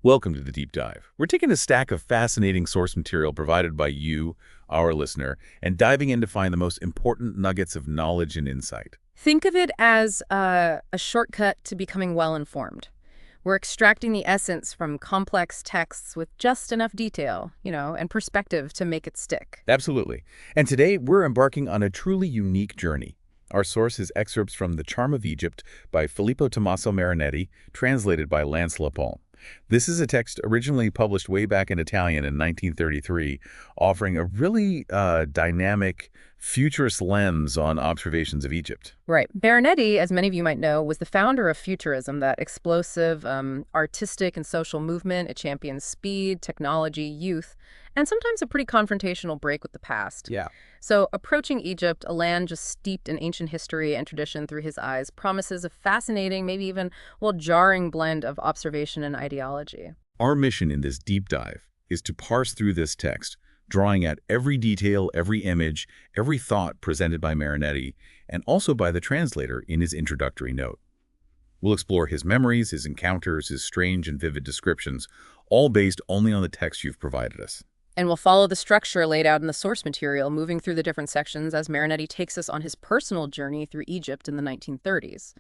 Welcome to the Deep Dive. We're taking a stack of fascinating source material provided by you, our listener, and diving in to find the most important nuggets of knowledge and insight. Think of it as a shortcut to becoming well-informed. We're extracting the essence from complex texts with just enough detail, and perspective to make it stick. Absolutely. And today, we're embarking on a truly unique journey. Our source is excerpts from The Charm of Egypt by Filippo Tommaso Marinetti, translated by Lance Lapalme. This is a text originally published way back in Italian in 1933, offering a really dynamic, futurist lens on observations of Egypt. Right. Marinetti, as many of you might know, was the founder of Futurism, that explosive, artistic and social movement. It champions speed, technology, youth, and sometimes a pretty confrontational break with the past. Yeah. So approaching Egypt, a land just steeped in ancient history and tradition through his eyes, promises a fascinating, maybe even, jarring blend of observation and ideology. Our mission in this deep dive is to parse through this text, drawing out every detail, every image, every thought presented by Marinetti, and also by the translator in his introductory note. We'll explore his memories, his encounters, his strange and vivid descriptions, all based only on the text you've provided us. And we'll follow the structure laid out in the source material, moving through the different sections as Marinetti takes us on his personal journey through Egypt in the 1930s.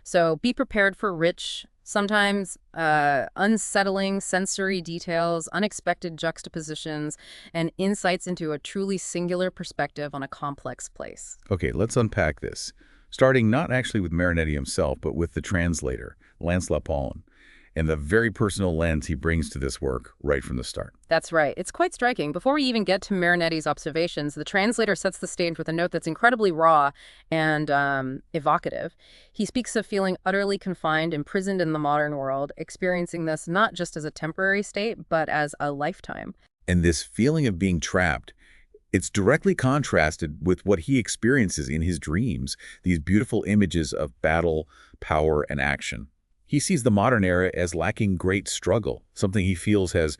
So be prepared for rich, sometimes unsettling sensory details, unexpected juxtapositions, and insights into a truly singular perspective on a complex place. Okay, let's unpack this, starting not actually with Marinetti himself, but with the translator, Lance Lapalme, and the very personal lens he brings to this work right from the start. That's right. It's quite striking. Before we even get to Marinetti's observations, the translator sets the stage with a note that's incredibly raw and evocative. He speaks of feeling utterly confined, imprisoned in the modern world, experiencing this not just as a temporary state, but as a lifetime. And this feeling of being trapped, it's directly contrasted with what he experiences in his dreams, these beautiful images of battle, power, and action. He sees the modern era as lacking great struggle, something he feels has,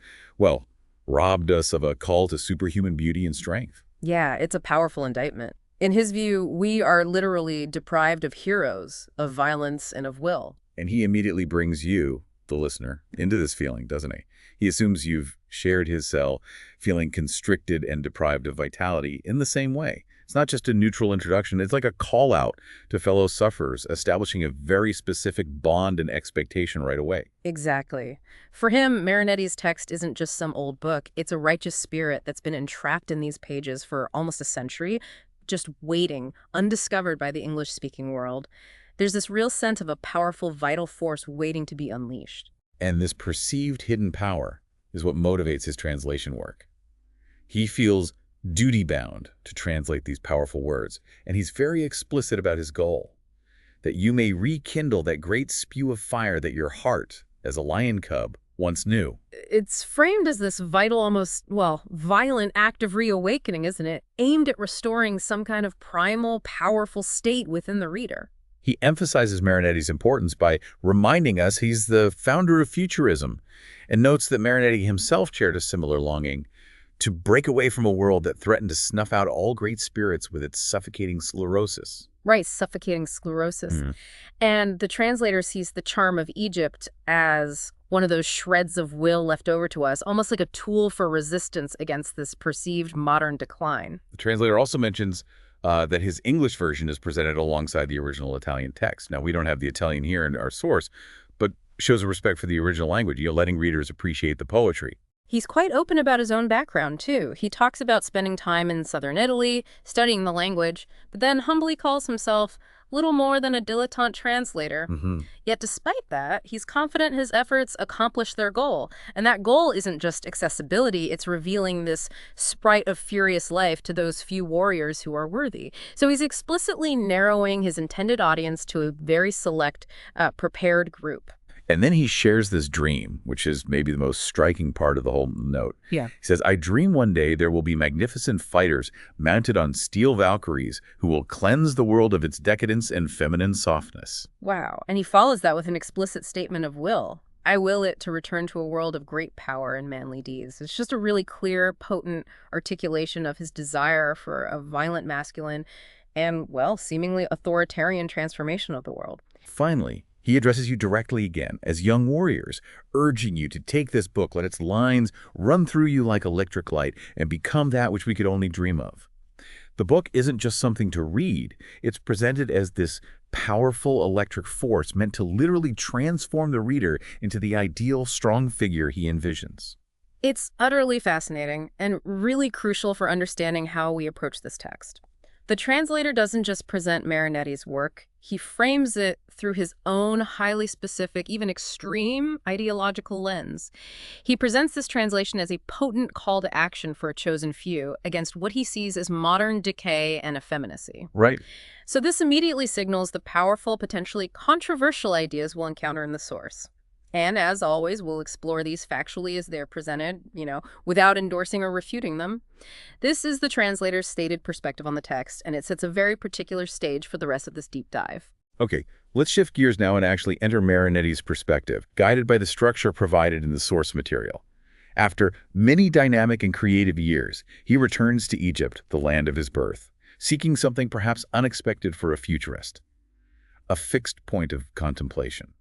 robbed us of a call to superhuman beauty and strength. Yeah, it's a powerful indictment. In his view, we are literally deprived of heroes, of violence, and of will. And he immediately brings you, the listener, into this feeling, doesn't he? He assumes you've shared his cell, feeling constricted and deprived of vitality in the same way. It's not just a neutral introduction. It's like a call out to fellow sufferers, establishing a very specific bond and expectation right away. Exactly. For him, Marinetti's text isn't just some old book. It's a righteous spirit that's been entrapped in these pages for almost a century, just waiting, undiscovered by the English-speaking world. There's this real sense of a powerful, vital force waiting to be unleashed. And this perceived hidden power is what motivates his translation work. He feels duty-bound to translate these powerful words, and he's very explicit about his goal, that you may rekindle that great spew of fire that your heart, as a lion cub, once knew. It's framed as this vital, almost, violent act of reawakening, isn't it? Aimed at restoring some kind of primal, powerful state within the reader. He emphasizes Marinetti's importance by reminding us he's the founder of Futurism, and notes that Marinetti himself shared a similar longing to break away from a world that threatened to snuff out all great spirits with its suffocating sclerosis. Right, suffocating sclerosis. And the translator sees the charm of Egypt as one of those shreds of will left over to us, almost like a tool for resistance against this perceived modern decline. The translator also mentions that his English version is presented alongside the original Italian text. Now, we don't have the Italian here in our source, but shows a respect for the original language, letting readers appreciate the poetry. He's quite open about his own background, too. He talks about spending time in southern Italy, studying the language, but then humbly calls himself little more than a dilettante translator. Yet despite that, he's confident his efforts accomplish their goal. And that goal isn't just accessibility, it's revealing this sprite of furious life to those few warriors who are worthy. So he's explicitly narrowing his intended audience to a very select, prepared group. And then he shares this dream, which is maybe the most striking part of the whole note. Yeah. He says, I dream one day there will be magnificent fighters mounted on steel Valkyries who will cleanse the world of its decadence and feminine softness. Wow. And he follows that with an explicit statement of will. I will it to return to a world of great power and manly deeds. It's just a really clear, potent articulation of his desire for a violent masculine and, seemingly authoritarian transformation of the world. Finally, he He addresses you directly again, as young warriors, urging you to take this book, let its lines run through you like electric light, and become that which we could only dream of. The book isn't just something to read. It's presented as this powerful electric force meant to literally transform the reader into the ideal strong figure he envisions. It's utterly fascinating and really crucial for understanding how we approach this text. The translator doesn't just present Marinetti's work, he frames it through his own highly specific, even extreme ideological lens. He presents this translation as a potent call to action for a chosen few against what he sees as modern decay and effeminacy. Right. So this immediately signals the powerful, potentially controversial ideas we'll encounter in the source. And as always, we'll explore these factually as they're presented, without endorsing or refuting them. This is the translator's stated perspective on the text, and it sets a very particular stage for the rest of this deep dive. Okay, let's shift gears now and actually enter Marinetti's perspective, guided by the structure provided in the source material. After many dynamic and creative years, he returns to Egypt, the land of his birth, seeking something perhaps unexpected for a futurist. A fixed point of contemplation.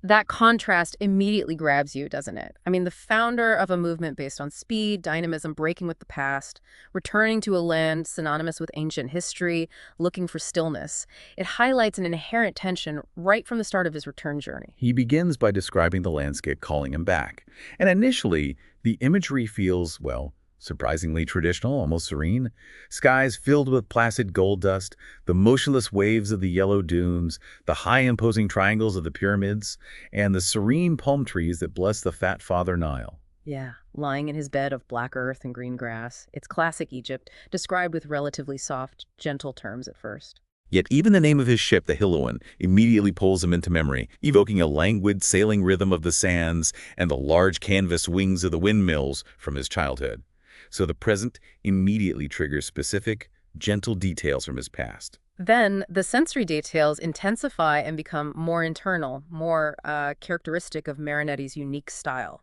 That contrast immediately grabs you, doesn't it? I mean, the founder of a movement based on speed, dynamism, breaking with the past, returning to a land synonymous with ancient history, looking for stillness. It highlights an inherent tension right from the start of his return journey. He begins by describing the landscape calling him back. And initially, the imagery feels, well, surprisingly traditional, almost serene. Skies filled with placid gold dust, the motionless waves of the yellow dunes, the high imposing triangles of the pyramids, and the serene palm trees that bless the fat Father Nile. Yeah, lying in his bed of black earth and green grass. It's classic Egypt, described with relatively soft, gentle terms at first. Yet even the name of his ship, the Hiloan, immediately pulls him into memory, evoking a languid sailing rhythm of the sands and the large canvas wings of the windmills from his childhood. So the present immediately triggers specific, gentle details from his past. Then the sensory details intensify and become more internal, more characteristic of Marinetti's unique style.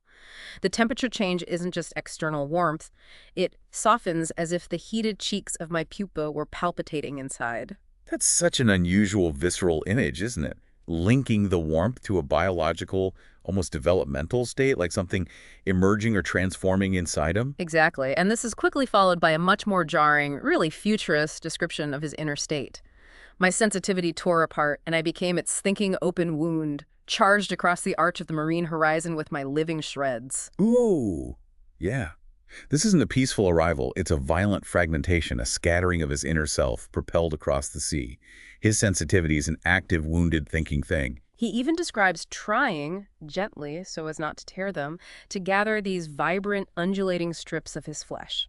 The temperature change isn't just external warmth. It softens as if the heated cheeks of my pupa were palpitating inside. That's such an unusual visceral image, isn't it? Linking the warmth to a biological, almost developmental state, like something emerging or transforming inside him. Exactly. And this is quickly followed by a much more jarring, really futurist description of his inner state. My sensitivity tore apart, and I became its thinking open wound, charged across the arch of the marine horizon with my living shreds. Ooh, yeah. This isn't a peaceful arrival. It's a violent fragmentation, a scattering of his inner self propelled across the sea. His sensitivity is an active, wounded thinking thing. He even describes trying, gently so as not to tear them, to gather these vibrant, undulating strips of his flesh.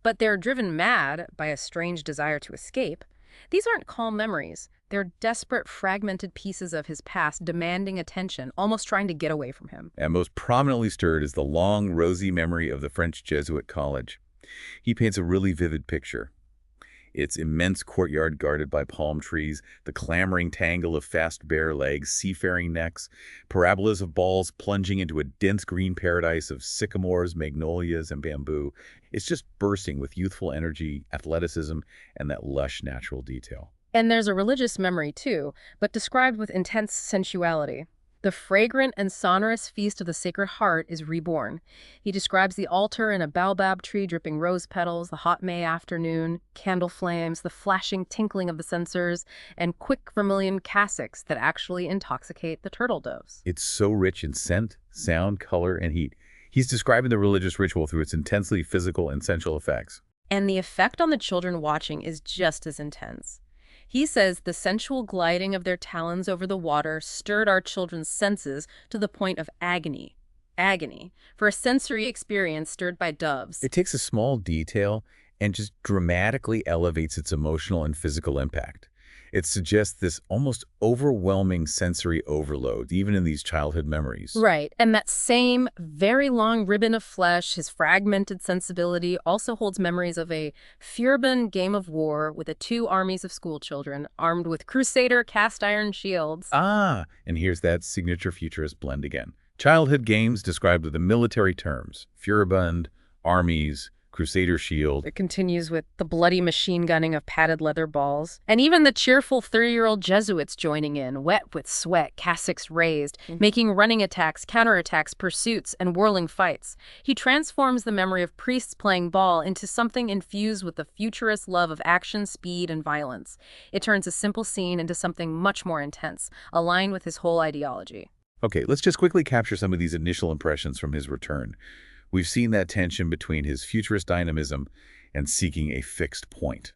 But they're driven mad by a strange desire to escape. These aren't calm memories. They're desperate, fragmented pieces of his past demanding attention, almost trying to get away from him. And most prominently stirred is the long, rosy memory of the French Jesuit college. He paints a really vivid picture. Its immense courtyard guarded by palm trees, the clamoring tangle of fast bare legs, seafaring necks, parabolas of balls plunging into a dense green paradise of sycamores, magnolias, and bamboo. It's just bursting with youthful energy, athleticism, and that lush natural detail. And there's a religious memory, too, but described with intense sensuality. The fragrant and sonorous feast of the Sacred Heart is reborn. He describes the altar in a baobab tree dripping rose petals, the hot May afternoon, candle flames, the flashing tinkling of the censers, and quick vermilion cassocks that actually intoxicate the turtle doves. It's so rich in scent, sound, color, and heat. He's describing the religious ritual through its intensely physical and sensual effects. And the effect on the children watching is just as intense. He says the sensual gliding of their talons over the water stirred our children's senses to the point of agony. Agony for a sensory experience stirred by doves. It takes a small detail and just dramatically elevates its emotional and physical impact. It suggests this almost overwhelming sensory overload, even in these childhood memories. Right, and that same very long ribbon of flesh, his fragmented sensibility, also holds memories of a furibund game of war with the two armies of schoolchildren armed with crusader cast-iron shields. Ah, and here's that signature futurist blend again. Childhood games described with the military terms, furibund, armies, crusader shield. It continues with the bloody machine gunning of padded leather balls. And even the cheerful 30-year-old Jesuits joining in, wet with sweat, cassocks raised, making running attacks, counterattacks, pursuits, and whirling fights. He transforms the memory of priests playing ball into something infused with the futurist love of action, speed, and violence. It turns a simple scene into something much more intense, aligned with his whole ideology. Okay, let's just quickly capture some of these initial impressions from his return. We've seen that tension between his futurist dynamism and seeking a fixed point.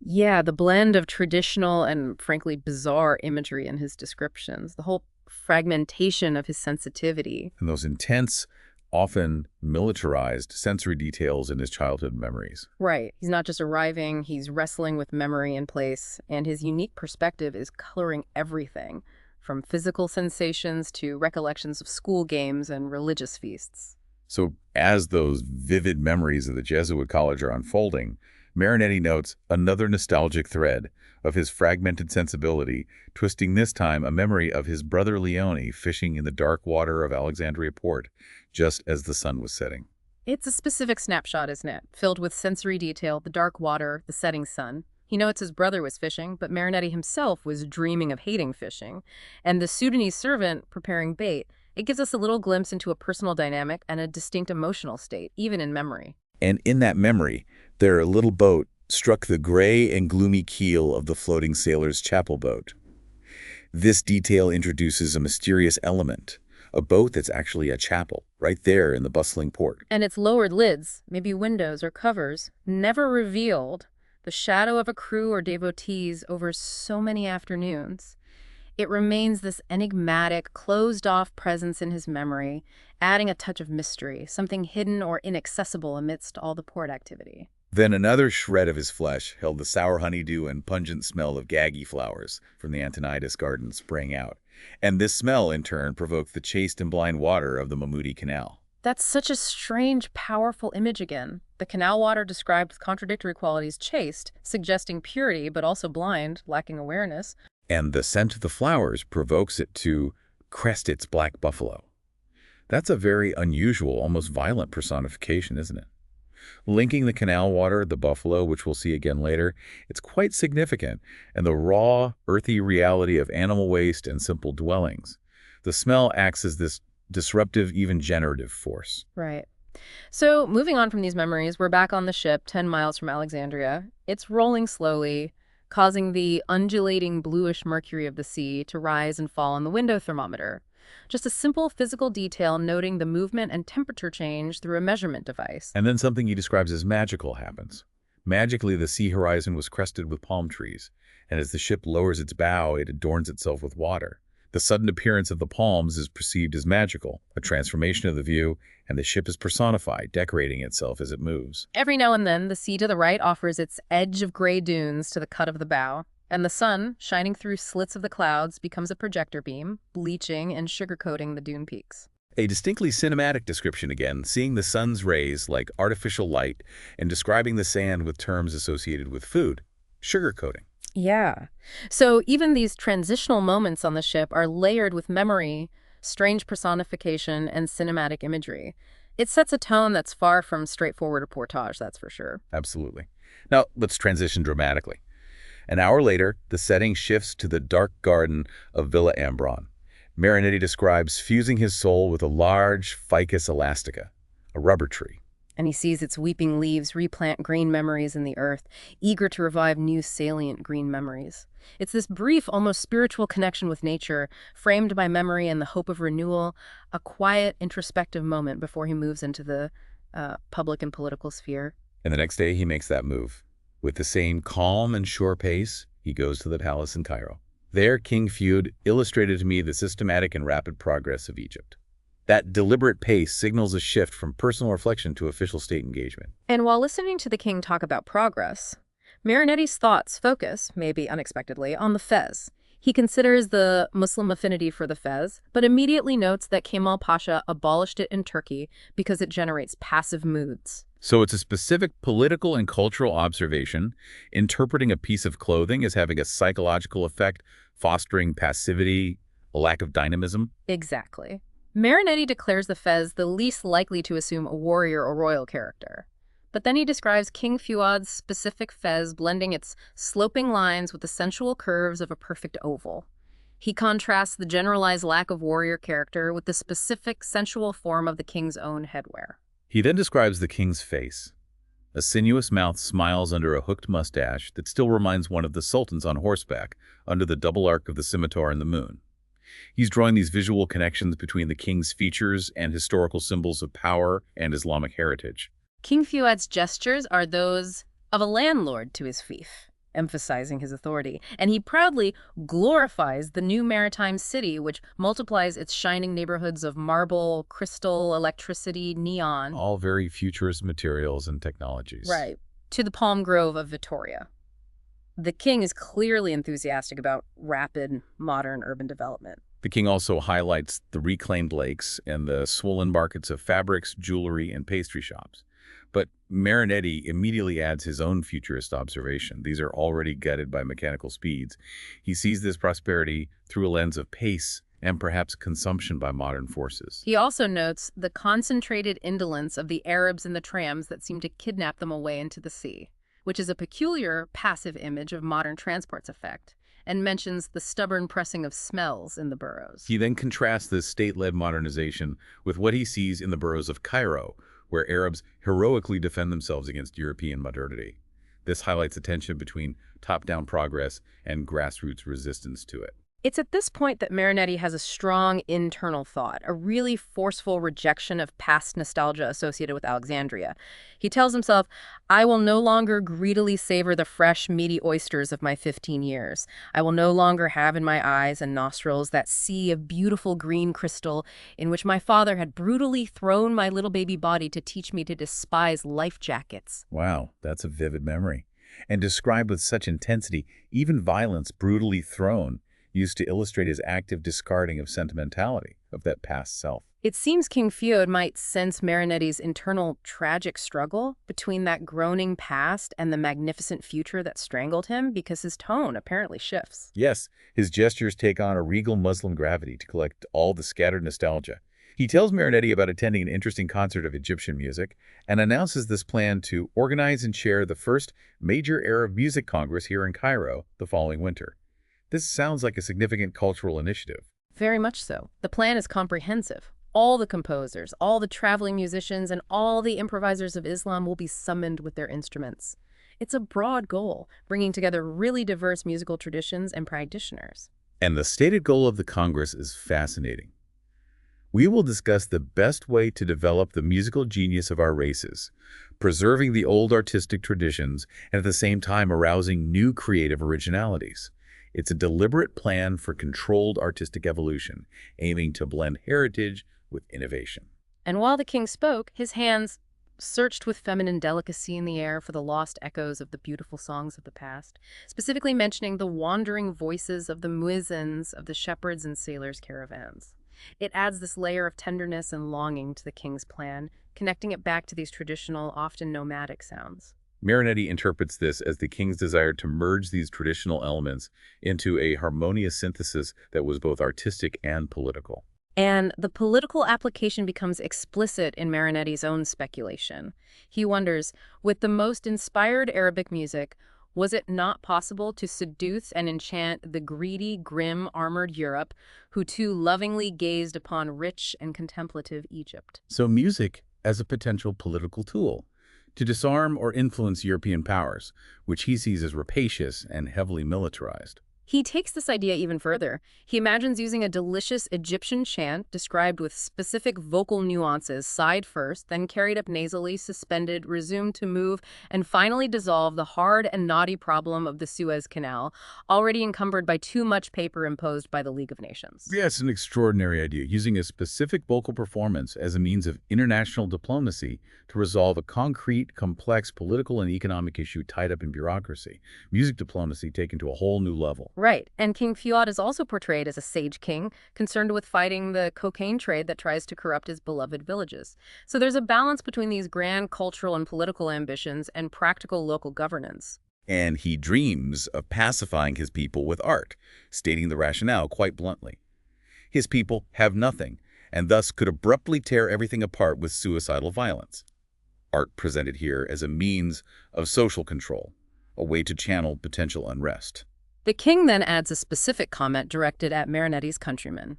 Yeah, the blend of traditional and, frankly, bizarre imagery in his descriptions, the whole fragmentation of his sensitivity. And those intense, often militarized sensory details in his childhood memories. Right. He's not just arriving, he's wrestling with memory in place, and his unique perspective is coloring everything, from physical sensations to recollections of school games and religious feasts. So as those vivid memories of the Jesuit college are unfolding, Marinetti notes another nostalgic thread of his fragmented sensibility, twisting this time a memory of his brother Leone fishing in the dark water of Alexandria port just as the sun was setting. It's a specific snapshot, isn't it? Filled with sensory detail, the dark water, the setting sun. He notes his brother was fishing, but Marinetti himself was dreaming of hating fishing. And the Sudanese servant preparing bait. It gives us a little glimpse into a personal dynamic and a distinct emotional state, even in memory. And in that memory, their little boat struck the gray and gloomy keel of the floating sailor's chapel boat. This detail introduces a mysterious element, a boat that's actually a chapel, right there in the bustling port. And its lowered lids, maybe windows or covers, never revealed the shadow of a crew or devotees over so many afternoons. It remains this enigmatic, closed-off presence in his memory, adding a touch of mystery, something hidden or inaccessible amidst all the port activity. Then another shred of his flesh held the sour honeydew and pungent smell of gaggy flowers from the Antonidas garden spraying out. And this smell, in turn, provoked the chaste and blind water of the Mahmudi Canal. That's such a strange, powerful image again. The canal water described with contradictory qualities, chaste, suggesting purity, but also blind, lacking awareness. And the scent of the flowers provokes it to crest its black buffalo. That's a very unusual, almost violent personification, isn't it? Linking the canal water, the buffalo, which we'll see again later, it's quite significant, and the raw, earthy reality of animal waste and simple dwellings. The smell acts as this disruptive, even generative force. Right. So moving on from these memories, we're back on the ship 10 miles from Alexandria. It's rolling slowly, causing the undulating bluish mercury of the sea to rise and fall on the window thermometer. Just a simple physical detail noting the movement and temperature change through a measurement device. And then something he describes as magical happens. Magically, the sea horizon was crested with palm trees, and as the ship lowers its bow, it adorns itself with water. The sudden appearance of the palms is perceived as magical, a transformation of the view, and the ship is personified, decorating itself as it moves. Every now and then, the sea to the right offers its edge of gray dunes to the cut of the bow, and the sun, shining through slits of the clouds, becomes a projector beam, bleaching and sugarcoating the dune peaks. A distinctly cinematic description again, seeing the sun's rays like artificial light and describing the sand with terms associated with food, sugarcoating. Yeah. So even these transitional moments on the ship are layered with memory, strange personification, and cinematic imagery. It sets a tone that's far from straightforward reportage, that's for sure. Absolutely. Now, let's transition dramatically. An hour later, the setting shifts to the dark garden of Villa Ambron. Marinetti describes fusing his soul with a large Ficus elastica, a rubber tree. And he sees its weeping leaves replant green memories in the earth, eager to revive new salient green memories. It's this brief, almost spiritual connection with nature, framed by memory and the hope of renewal, a quiet, introspective moment before he moves into the public and political sphere. And the next day he makes that move. With the same calm and sure pace, he goes to the palace in Cairo. There, King Fuad illustrated to me the systematic and rapid progress of Egypt. That deliberate pace signals a shift from personal reflection to official state engagement. And while listening to the king talk about progress, Marinetti's thoughts focus, maybe unexpectedly, on the fez. He considers the Muslim affinity for the fez, but immediately notes that Kemal Pasha abolished it in Turkey because it generates passive moods. So it's a specific political and cultural observation, interpreting a piece of clothing as having a psychological effect, fostering passivity, a lack of dynamism. Exactly. Marinetti declares the fez the least likely to assume a warrior or royal character. But then he describes King Fuad's specific fez, blending its sloping lines with the sensual curves of a perfect oval. He contrasts the generalized lack of warrior character with the specific sensual form of the king's own headwear. He then describes the king's face. A sinuous mouth smiles under a hooked mustache that still reminds one of the sultans on horseback under the double arc of the scimitar and the moon. He's drawing these visual connections between the king's features and historical symbols of power and Islamic heritage. King Fuad's gestures are those of a landlord to his fief, emphasizing his authority, and he proudly glorifies the new maritime city, which multiplies its shining neighborhoods of marble, crystal, electricity, neon. All very futurist materials and technologies. Right. To the palm grove of Vitoria. The king is clearly enthusiastic about rapid, modern urban development. The king also highlights the reclaimed lakes and the swollen markets of fabrics, jewelry, and pastry shops. But Marinetti immediately adds his own futurist observation. These are already gutted by mechanical speeds. He sees this prosperity through a lens of pace and perhaps consumption by modern forces. He also notes the concentrated indolence of the Arabs in the trams that seem to kidnap them away into the sea, which is a peculiar passive image of modern transport's effect, and mentions the stubborn pressing of smells in the boroughs. He then contrasts this state-led modernization with what he sees in the boroughs of Cairo, where Arabs heroically defend themselves against European modernity. This highlights the tension between top-down progress and grassroots resistance to it. It's at this point that Marinetti has a strong internal thought, a really forceful rejection of past nostalgia associated with Alexandria. He tells himself, I will no longer greedily savor the fresh, meaty oysters of my 15 years. I will no longer have in my eyes and nostrils that sea of beautiful green crystal in which my father had brutally thrown my little baby body to teach me to despise life jackets. Wow, that's a vivid memory. And described with such intensity, even violence brutally thrown, used to illustrate his active discarding of sentimentality, of that past self. It seems King Fuad might sense Marinetti's internal tragic struggle between that groaning past and the magnificent future that strangled him, because his tone apparently shifts. Yes, his gestures take on a regal Muslim gravity to collect all the scattered nostalgia. He tells Marinetti about attending an interesting concert of Egyptian music and announces this plan to organize and chair the first major Arab music congress here in Cairo the following winter. This sounds like a significant cultural initiative. Very much so. The plan is comprehensive. All the composers, all the traveling musicians, and all the improvisers of Islam will be summoned with their instruments. It's a broad goal, bringing together really diverse musical traditions and practitioners. And the stated goal of the Congress is fascinating. We will discuss the best way to develop the musical genius of our races, preserving the old artistic traditions and at the same time arousing new creative originalities. It's a deliberate plan for controlled artistic evolution, aiming to blend heritage with innovation. And while the king spoke, his hands searched with feminine delicacy in the air for the lost echoes of the beautiful songs of the past, specifically mentioning the wandering voices of the muezzins of the shepherds and sailors' caravans. It adds this layer of tenderness and longing to the king's plan, connecting it back to these traditional, often nomadic sounds. Marinetti interprets this as the king's desire to merge these traditional elements into a harmonious synthesis that was both artistic and political. And the political application becomes explicit in Marinetti's own speculation. He wonders, with the most inspired Arabic music, was it not possible to seduce and enchant the greedy, grim, armored Europe, who too lovingly gazed upon rich and contemplative Egypt? So music as a potential political tool to disarm or influence European powers, which he sees as rapacious and heavily militarized. He takes this idea even further. He imagines using a delicious Egyptian chant described with specific vocal nuances, sighed first, then carried up nasally, suspended, resumed to move, and finally dissolve the hard and knotty problem of the Suez Canal, already encumbered by too much paper imposed by the League of Nations. Yes, an extraordinary idea, using a specific vocal performance as a means of international diplomacy to resolve a concrete, complex political and economic issue tied up in bureaucracy. Music diplomacy taken to a whole new level. Right, and King Fuad is also portrayed as a sage king, concerned with fighting the cocaine trade that tries to corrupt his beloved villages. So there's a balance between these grand cultural and political ambitions and practical local governance. And he dreams of pacifying his people with art, stating the rationale quite bluntly. His people have nothing, and thus could abruptly tear everything apart with suicidal violence. art presented here as a means of social control, a way to channel potential unrest. The king then adds a specific comment directed at Marinetti's countrymen.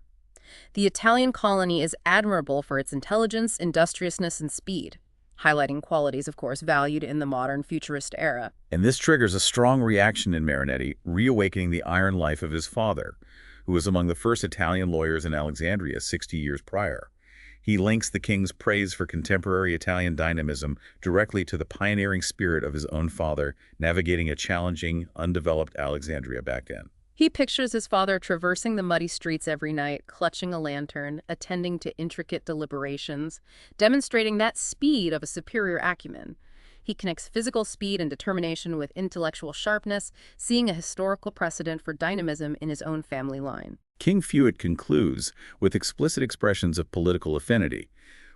The Italian colony is admirable for its intelligence, industriousness, and speed, highlighting qualities, of course, valued in the modern futurist era. And this triggers a strong reaction in Marinetti, reawakening the iron life of his father, who was among the first Italian lawyers in Alexandria 60 years prior. He links the king's praise for contemporary Italian dynamism directly to the pioneering spirit of his own father, navigating a challenging, undeveloped Alexandria back then. He pictures his father traversing the muddy streets every night, clutching a lantern, attending to intricate deliberations, demonstrating that speed of a superior acumen. He connects physical speed and determination with intellectual sharpness, seeing a historical precedent for dynamism in his own family line. King Fuad concludes with explicit expressions of political affinity,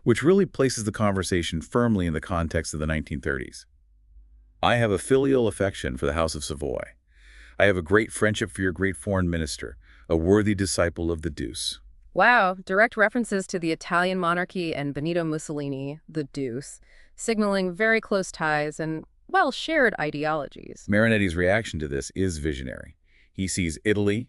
which really places the conversation firmly in the context of the 1930s. I have a filial affection for the House of Savoy. I have a great friendship for your great foreign minister, a worthy disciple of the Deuce. Wow, direct references to the Italian monarchy and Benito Mussolini, the Deuce, signaling very close ties and, well, shared ideologies. Marinetti's reaction to this is visionary. He sees Italy,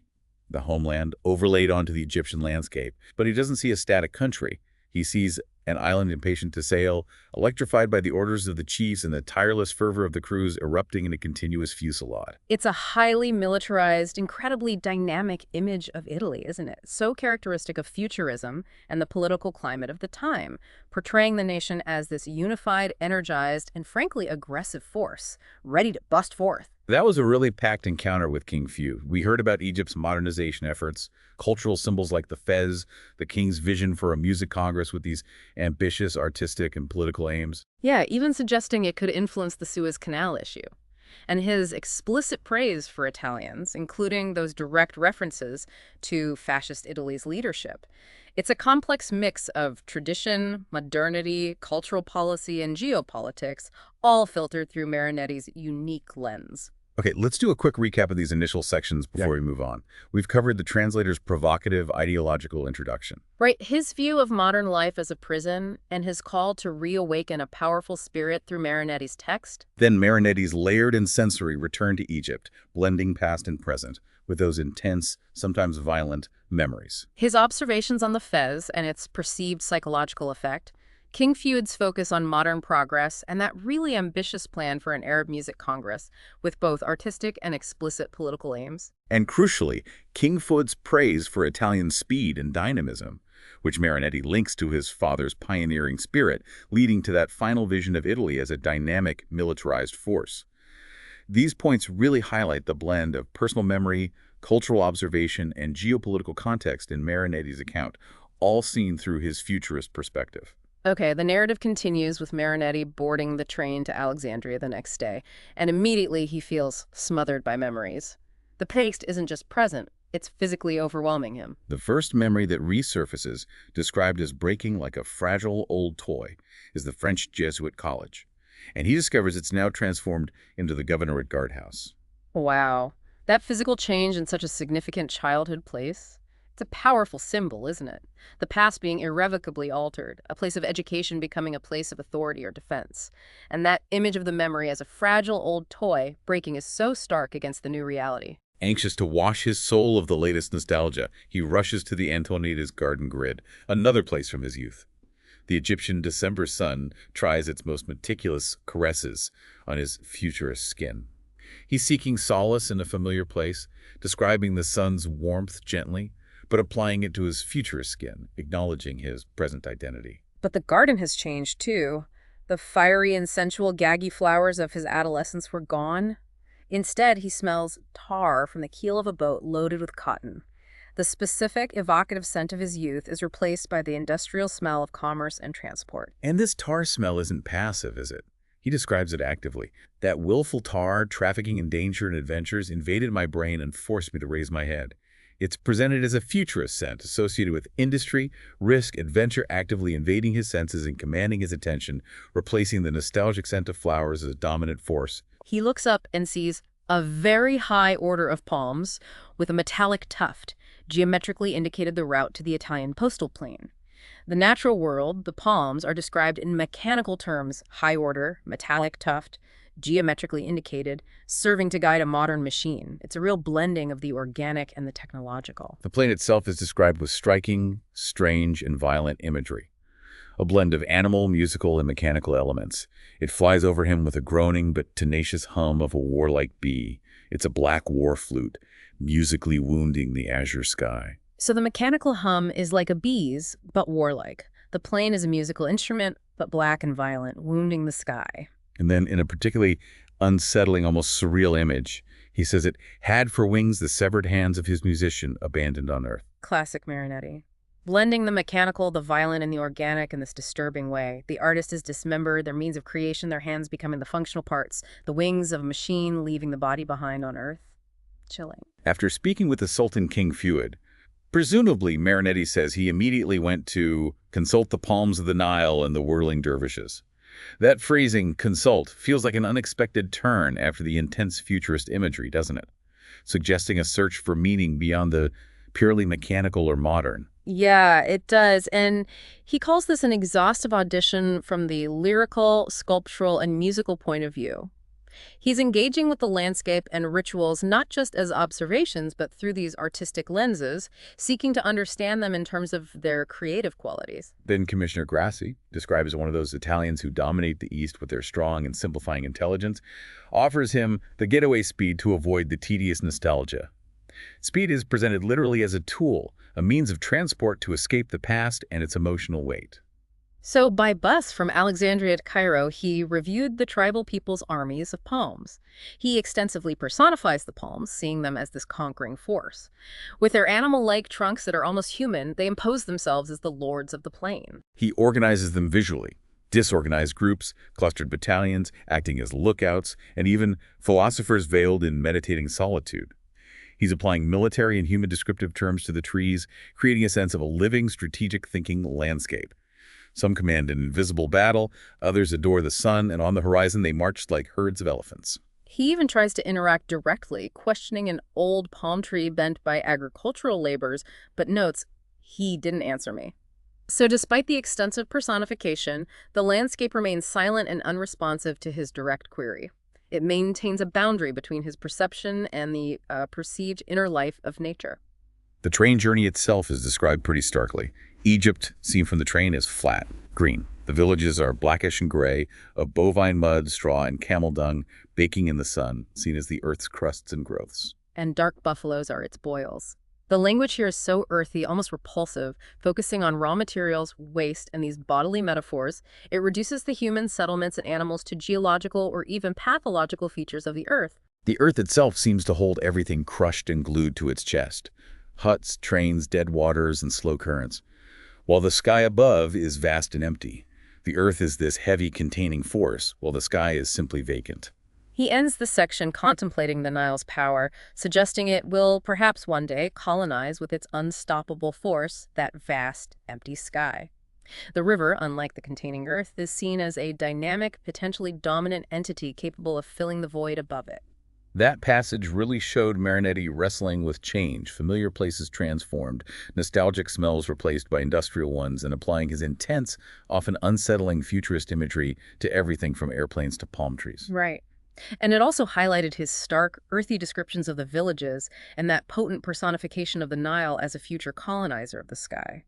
the homeland, overlaid onto the Egyptian landscape, but he doesn't see a static country. He sees an island impatient to sail, electrified by the orders of the chiefs and the tireless fervor of the crews erupting in a continuous fusillade. It's a highly militarized, incredibly dynamic image of Italy, isn't it? So characteristic of futurism and the political climate of the time, portraying the nation as this unified, energized, and frankly aggressive force, ready to bust forth. That was a really packed encounter with King Fuad. We heard about Egypt's modernization efforts, cultural symbols like the fez, the king's vision for a music congress with these ambitious artistic and political aims. Yeah, even suggesting it could influence the Suez Canal issue. And his explicit praise for Italians, including those direct references to fascist Italy's leadership. It's a complex mix of tradition, modernity, cultural policy, and geopolitics, all filtered through Marinetti's unique lens. Okay, let's do a quick recap of these initial sections before we move on. We've covered the translator's provocative ideological introduction. Right, his view of modern life as a prison and his call to reawaken a powerful spirit through Marinetti's text. Then Marinetti's layered and sensory return to Egypt, blending past and present with those intense, sometimes violent, memories. His observations on the fez and its perceived psychological effect. King Fuad's focus on modern progress and that really ambitious plan for an Arab music congress with both artistic and explicit political aims. And crucially, King Fuad's praise for Italian speed and dynamism, which Marinetti links to his father's pioneering spirit, leading to that final vision of Italy as a dynamic, militarized force. These points really highlight the blend of personal memory, cultural observation, and geopolitical context in Marinetti's account, all seen through his futurist perspective. Okay, the narrative continues with Marinetti boarding the train to Alexandria the next day, and immediately he feels smothered by memories. The pace isn't just present, it's physically overwhelming him. The first memory that resurfaces, described as breaking like a fragile old toy, is the French Jesuit college. And he discovers it's now transformed into the governorate guardhouse. Wow, that physical change in such a significant childhood place? It's a powerful symbol, isn't it? The past being irrevocably altered, a place of education becoming a place of authority or defense. And that image of the memory as a fragile old toy breaking is so stark against the new reality. Anxious to wash his soul of the latest nostalgia, he rushes to the Antonieta's garden grid, another place from his youth. The Egyptian December sun tries its most meticulous caresses on his futurist skin. He's seeking solace in a familiar place, describing the sun's warmth gently, but applying it to his futurist skin, acknowledging his present identity. But the garden has changed, too. The fiery and sensual gaggy flowers of his adolescence were gone. Instead, he smells tar from the keel of a boat loaded with cotton. The specific, evocative scent of his youth is replaced by the industrial smell of commerce and transport. And this tar smell isn't passive, is it? He describes it actively. That willful tar, trafficking in danger and adventures, invaded my brain and forced me to raise my head. It's presented as a futurist scent associated with industry, risk, adventure, actively invading his senses and commanding his attention, replacing the nostalgic scent of flowers as a dominant force. He looks up and sees a very high order of palms with a metallic tuft, geometrically indicated the route to the Italian postal plane. The natural world, the palms, are described in mechanical terms: high order, metallic tuft, geometrically indicated, serving to guide a modern machine. It's a real blending of the organic and the technological. The plane itself is described with striking, strange, and violent imagery. A blend of animal, musical, and mechanical elements. It flies over him with a groaning but tenacious hum of a warlike bee. It's a black war flute, musically wounding the azure sky. So the mechanical hum is like a bee's, but warlike. The plane is a musical instrument, but black and violent, wounding the sky. And then in a particularly unsettling, almost surreal image, he says it had for wings the severed hands of his musician abandoned on earth. Classic Marinetti. Blending the mechanical, the violent, and the organic in this disturbing way. The artist is dismembered, their means of creation, their hands becoming the functional parts, the wings of a machine leaving the body behind on earth. Chilling. After speaking with the Sultan King Fuad, presumably Marinetti says he immediately went to consult the palms of the Nile and the whirling dervishes. That phrasing, consult, feels like an unexpected turn after the intense futurist imagery, doesn't it? Suggesting a search for meaning beyond the purely mechanical or modern. Yeah, it does. And he calls this an exhaustive audition from the lyrical, sculptural, and musical point of view. He's engaging with the landscape and rituals not just as observations, but through these artistic lenses, seeking to understand them in terms of their creative qualities. Then Commissioner Grassi, described as one of those Italians who dominate the East with their strong and simplifying intelligence, offers him the getaway speed to avoid the tedious nostalgia. Speed is presented literally as a tool, a means of transport to escape the past and its emotional weight. So by bus from Alexandria to Cairo, he reviewed the tribal people's armies of palms. He extensively personifies the palms, seeing them as this conquering force. With their animal-like trunks that are almost human, they impose themselves as the lords of the plain. He organizes them visually. Disorganized groups, clustered battalions, acting as lookouts, and even philosophers veiled in meditating solitude. He's applying military and human descriptive terms to the trees, creating a sense of a living, strategic thinking landscape. Some command an invisible battle, others adore the sun, and on the horizon they march like herds of elephants. He even tries to interact directly, questioning an old palm tree bent by agricultural labors, but notes, he didn't answer me. So despite the extensive personification, the landscape remains silent and unresponsive to his direct query. It maintains a boundary between his perception and the perceived inner life of nature. The train journey itself is described pretty starkly. Egypt, seen from the train, is flat, green. The villages are blackish and gray, of bovine mud, straw, and camel dung, baking in the sun, seen as the earth's crusts and growths. And dark buffaloes are its boils. The language here is so earthy, almost repulsive, focusing on raw materials, waste, and these bodily metaphors. It reduces the human settlements and animals to geological or even pathological features of the earth. The earth itself seems to hold everything crushed and glued to its chest. Huts, trains, dead waters, and slow currents. While the sky above is vast and empty. The earth is this heavy containing force, while the sky is simply vacant. He ends the section contemplating the Nile's power, suggesting it will perhaps one day colonize with its unstoppable force that vast, empty sky. The river, unlike the containing earth, is seen as a dynamic, potentially dominant entity capable of filling the void above it. That passage really showed Marinetti wrestling with change, familiar places transformed, nostalgic smells replaced by industrial ones, and applying his intense, often unsettling futurist imagery to everything from airplanes to palm trees. Right. And it also highlighted his stark, earthy descriptions of the villages and that potent personification of the Nile as a future colonizer of the sky.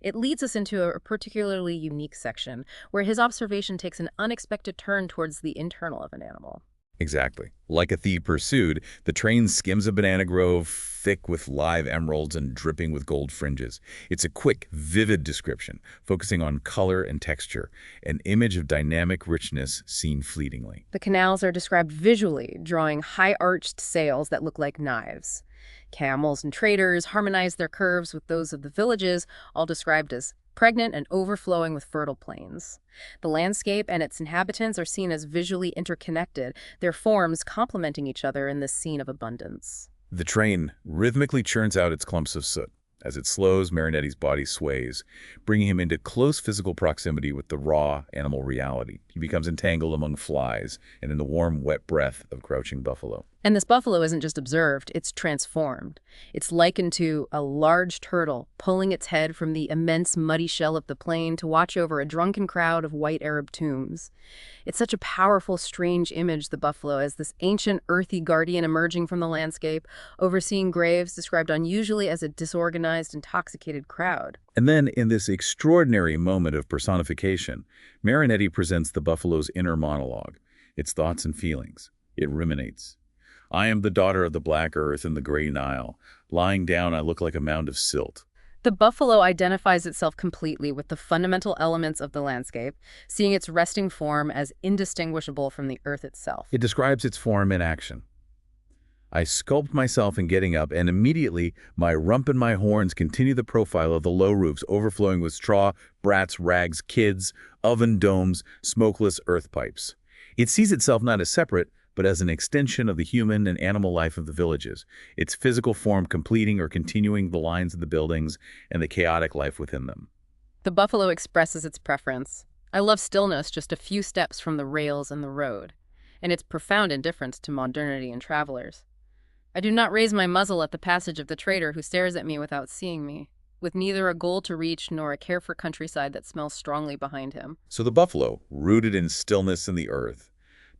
It leads us into a particularly unique section, where his observation takes an unexpected turn towards the internal of an animal. Exactly. Like a thief pursued, the train skims a banana grove, thick with live emeralds and dripping with gold fringes. It's a quick, vivid description, focusing on color and texture, an image of dynamic richness seen fleetingly. The canals are described visually, drawing high-arched sails that look like knives. Camels and traders harmonize their curves with those of the villages, all described as pregnant and overflowing with fertile plains. The landscape and its inhabitants are seen as visually interconnected, their forms complementing each other in this scene of abundance. The train rhythmically churns out its clumps of soot. As it slows, Marinetti's body sways, bringing him into close physical proximity with the raw animal reality. He becomes entangled among flies and in the warm, wet breath of crouching buffalo. And this buffalo isn't just observed, it's transformed. It's likened to a large turtle pulling its head from the immense muddy shell of the plain to watch over a drunken crowd of white Arab tombs. It's such a powerful, strange image, the buffalo, as this ancient, earthy guardian emerging from the landscape, overseeing graves described unusually as a disorganized, intoxicated crowd. And then, in this extraordinary moment of personification, Marinetti presents the buffalo's inner monologue, its thoughts and feelings. It ruminates. I am the daughter of the black earth and the gray Nile. Lying down, I look like a mound of silt. The buffalo identifies itself completely with the fundamental elements of the landscape, seeing its resting form as indistinguishable from the earth itself. It describes its form in action. I sculpt myself in getting up, and immediately my rump and my horns continue the profile of the low roofs overflowing with straw, brats, rags, kids, oven domes, smokeless earth pipes. It sees itself not as separate, but as an extension of the human and animal life of the villages, its physical form completing or continuing the lines of the buildings and the chaotic life within them. The buffalo expresses its preference. I love stillness just a few steps from the rails and the road, and its profound indifference to modernity and travelers. I do not raise my muzzle at the passage of the trader who stares at me without seeing me, with neither a goal to reach nor a care for countryside that smells strongly behind him. So the buffalo, rooted in stillness in the earth,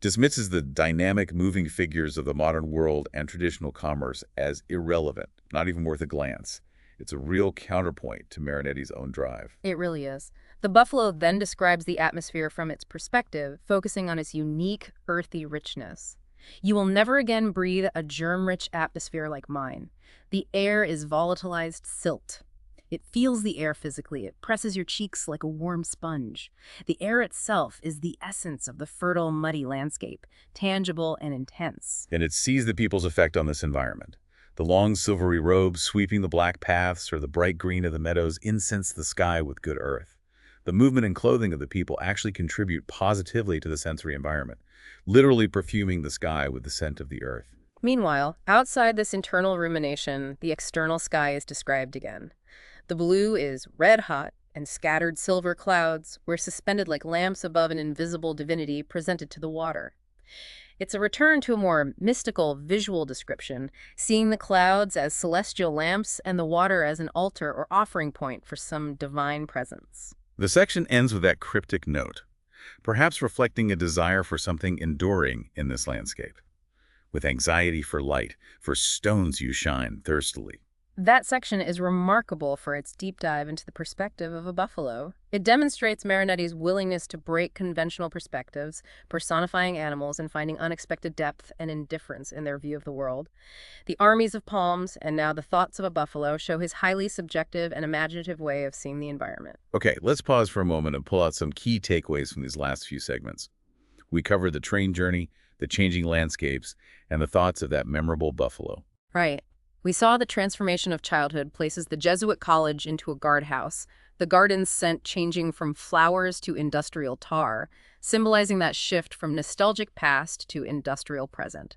dismisses the dynamic, moving figures of the modern world and traditional commerce as irrelevant, not even worth a glance. It's a real counterpoint to Marinetti's own drive. It really is. The buffalo then describes the atmosphere from its perspective, focusing on its unique, earthy richness. You will never again breathe a germ-rich atmosphere like mine. The air is volatilized silt. It feels the air physically. It presses your cheeks like a warm sponge. The air itself is the essence of the fertile, muddy landscape, tangible and intense. And it sees the people's effect on this environment. The long silvery robes sweeping the black paths or the bright green of the meadows incense the sky with good earth. The movement and clothing of the people actually contribute positively to the sensory environment, literally perfuming the sky with the scent of the earth. Meanwhile, outside this internal rumination, the external sky is described again. The blue is red hot, and scattered silver clouds were suspended like lamps above an invisible divinity presented to the water. It's a return to a more mystical visual description, seeing the clouds as celestial lamps and the water as an altar or offering point for some divine presence. The section ends with that cryptic note, perhaps reflecting a desire for something enduring in this landscape. With anxiety for light, for stones you shine thirstily. That section is remarkable for its deep dive into the perspective of a buffalo. It demonstrates Marinetti's willingness to break conventional perspectives, personifying animals and finding unexpected depth and indifference in their view of the world. The armies of palms, and now the thoughts of a buffalo, show his highly subjective and imaginative way of seeing the environment. Okay, let's pause for a moment and pull out some key takeaways from these last few segments. We covered the train journey, the changing landscapes, and the thoughts of that memorable buffalo. Right. We saw the transformation of childhood places the Jesuit college into a guardhouse, the garden's scent changing from flowers to industrial tar, symbolizing that shift from nostalgic past to industrial present.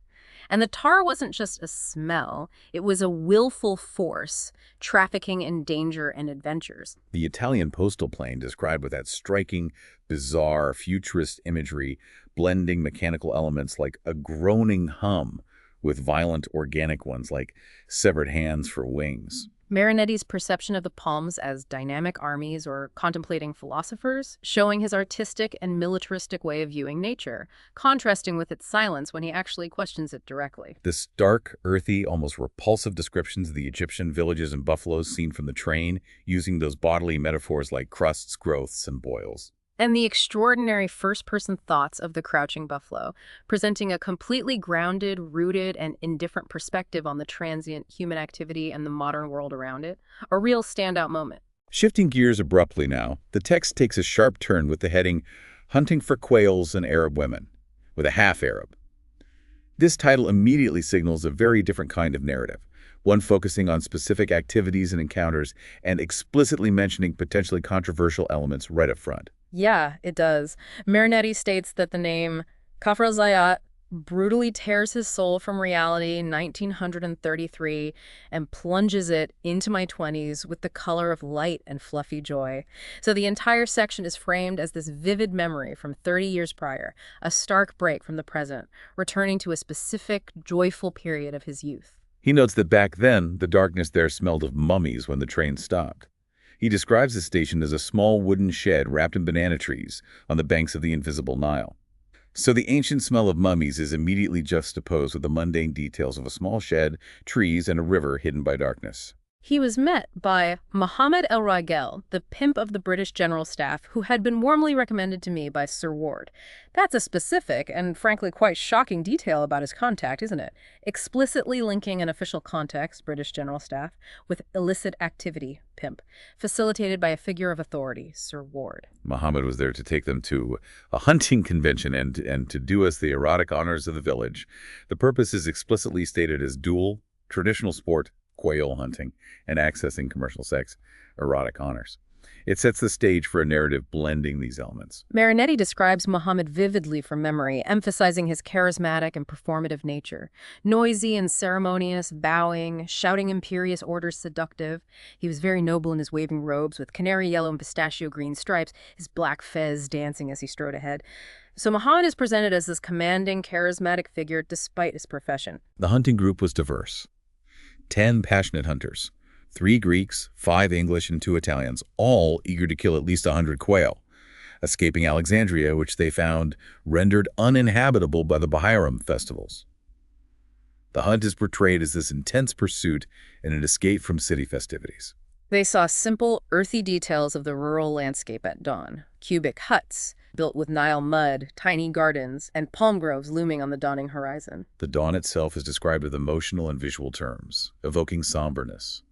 And the tar wasn't just a smell, it was a willful force, trafficking in danger and adventures. The Italian postal plane described with that striking, bizarre, futurist imagery, blending mechanical elements like a groaning hum with violent organic ones like severed hands for wings. Marinetti's perception of the palms as dynamic armies or contemplating philosophers, showing his artistic and militaristic way of viewing nature, contrasting with its silence when he actually questions it directly. The stark, earthy, almost repulsive descriptions of the Egyptian villages and buffaloes seen from the train, using those bodily metaphors like crusts, growths, and boils. And the extraordinary first-person thoughts of the crouching buffalo, presenting a completely grounded, rooted, and indifferent perspective on the transient human activity and the modern world around it. A real standout moment. Shifting gears abruptly now, the text takes a sharp turn with the heading, Hunting for Quails and Arab Women, with a half-Arab. This title immediately signals a very different kind of narrative, one focusing on specific activities and encounters and explicitly mentioning potentially controversial elements right up front. Yeah, it does. Marinetti states that the name Kafr al-Zayat brutally tears his soul from reality in 1933 and plunges it into my 20s with the color of light and fluffy joy. So the entire section is framed as this vivid memory from 30 years prior, a stark break from the present, returning to a specific, joyful period of his youth. He notes that back then, the darkness there smelled of mummies when the train stopped. He describes the station as a small wooden shed wrapped in banana trees on the banks of the invisible Nile. So the ancient smell of mummies is immediately juxtaposed with the mundane details of a small shed, trees, and a river hidden by darkness. He was met by Mohammed El Ragel, the pimp of the British General Staff, who had been warmly recommended to me by Sir Ward. That's a specific and frankly quite shocking detail about his contact, isn't it? Explicitly linking an official context, British General Staff, with illicit activity, pimp, facilitated by a figure of authority, Sir Ward. Muhammad was there to take them to a hunting convention and to do us the erotic honors of the village. The purpose is explicitly stated as duel, traditional sport, quail hunting, and accessing commercial sex, erotic honors. It sets the stage for a narrative blending these elements. Marinetti describes Muhammad vividly from memory, emphasizing his charismatic and performative nature. Noisy and ceremonious, bowing, shouting imperious orders seductive. He was very noble in his waving robes with canary yellow and pistachio green stripes, his black fez dancing as he strode ahead. So Muhammad is presented as this commanding, charismatic figure despite his profession. The hunting group was diverse. 10 passionate hunters, 3 Greeks, 5 English, and 2 Italians, all eager to kill at least 100 quail, escaping Alexandria, which they found rendered uninhabitable by the Bahram festivals. The hunt is portrayed as this intense pursuit and an escape from city festivities. They saw simple, earthy details of the rural landscape at dawn. Cubic huts, built with Nile mud, tiny gardens, and palm groves looming on the dawning horizon. The dawn itself is described with emotional and visual terms, evoking somberness.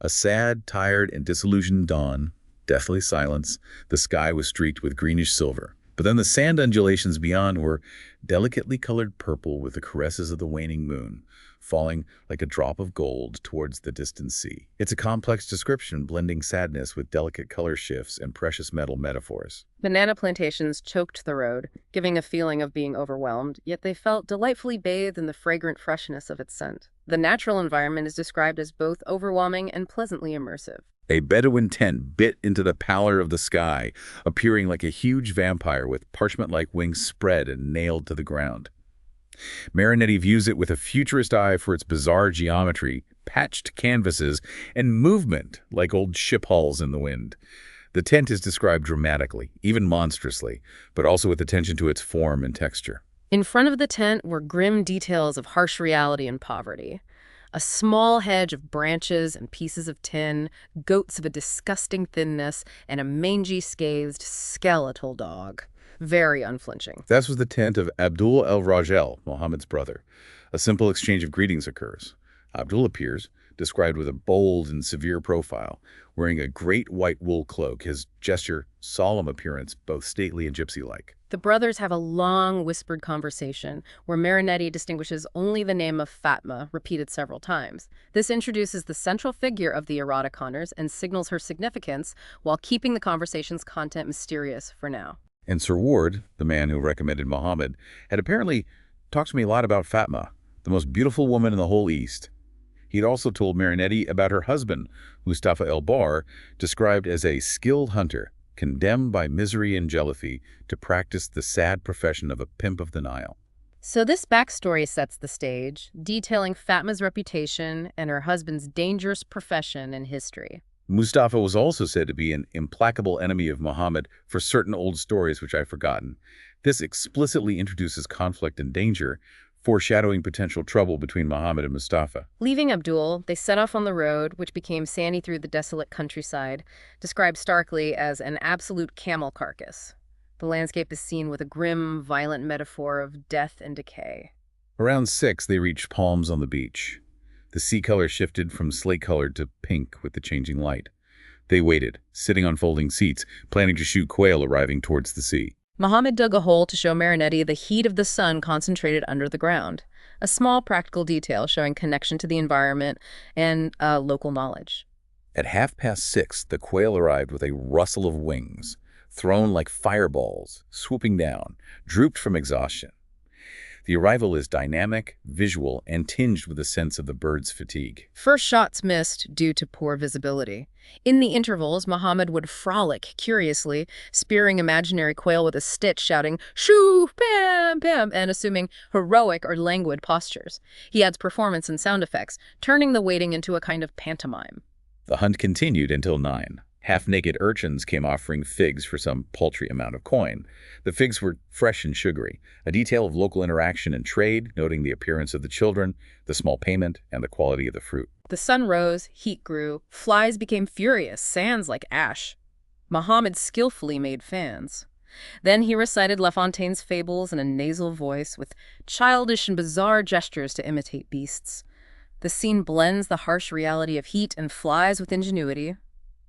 A sad, tired, and disillusioned dawn, deathly silence, the sky was streaked with greenish silver. But then the sand undulations beyond were delicately colored purple with the caresses of the waning moon, falling like a drop of gold towards the distant sea. It's a complex description, blending sadness with delicate color shifts and precious metal metaphors. Banana plantations choked the road, giving a feeling of being overwhelmed, yet they felt delightfully bathed in the fragrant freshness of its scent. The natural environment is described as both overwhelming and pleasantly immersive. A Bedouin tent bit into the pallor of the sky, appearing like a huge vampire with parchment-like wings spread and nailed to the ground. Marinetti views it with a futurist eye for its bizarre geometry, patched canvases, and movement like old ship hulls in the wind. The tent is described dramatically, even monstrously, but also with attention to its form and texture. In front of the tent were grim details of harsh reality and poverty. A small hedge of branches and pieces of tin, goats of a disgusting thinness, and a mangy, scathed, skeletal dog. Very unflinching. That was the tent of Abdul el-Rajel, Muhammad's brother. A simple exchange of greetings occurs. Abdul appears, described with a bold and severe profile, wearing a great white wool cloak, his gesture solemn appearance, both stately and gypsy-like. The brothers have a long, whispered conversation where Marinetti distinguishes only the name of Fatma, repeated several times. This introduces the central figure of the erotic hunters and signals her significance while keeping the conversation's content mysterious for now. And Sir Ward, the man who recommended Muhammad, had apparently talked to me a lot about Fatma, the most beautiful woman in the whole East. He'd also told Marinetti about her husband, Mustafa El-Bar, described as a skilled hunter, condemned by misery and jealousy to practice the sad profession of a pimp of the Nile. So this backstory sets the stage, detailing Fatma's reputation and her husband's dangerous profession and history. Mustafa was also said to be an implacable enemy of Muhammad for certain old stories which I've forgotten. This explicitly introduces conflict and danger, foreshadowing potential trouble between Muhammad and Mustafa. Leaving Abdul, they set off on the road, which became sandy through the desolate countryside, described starkly as an absolute camel carcass. The landscape is seen with a grim, violent metaphor of death and decay. Around 6, they reached palms on the beach. The sea color shifted from slate-colored to pink with the changing light. They waited, sitting on folding seats, planning to shoot quail arriving towards the sea. Muhammad dug a hole to show Marinetti the heat of the sun concentrated under the ground, a small practical detail showing connection to the environment and local knowledge. At 6:30, the quail arrived with a rustle of wings, thrown like fireballs, swooping down, drooped from exhaustion. The arrival is dynamic, visual, and tinged with a sense of the bird's fatigue. First shots missed due to poor visibility. In the intervals, Muhammad would frolic curiously, spearing imaginary quail with a stitch, shouting, "Shoo! Bam! Bam!" and assuming heroic or languid postures. He adds performance and sound effects, turning the waiting into a kind of pantomime. The hunt continued until 9. Half-naked urchins came offering figs for some paltry amount of coin. The figs were fresh and sugary, a detail of local interaction and trade, noting the appearance of the children, the small payment, and the quality of the fruit. The sun rose, heat grew, flies became furious, sands like ash. Muhammad skillfully made fans. Then he recited La Fontaine's fables in a nasal voice with childish and bizarre gestures to imitate beasts. The scene blends the harsh reality of heat and flies with ingenuity,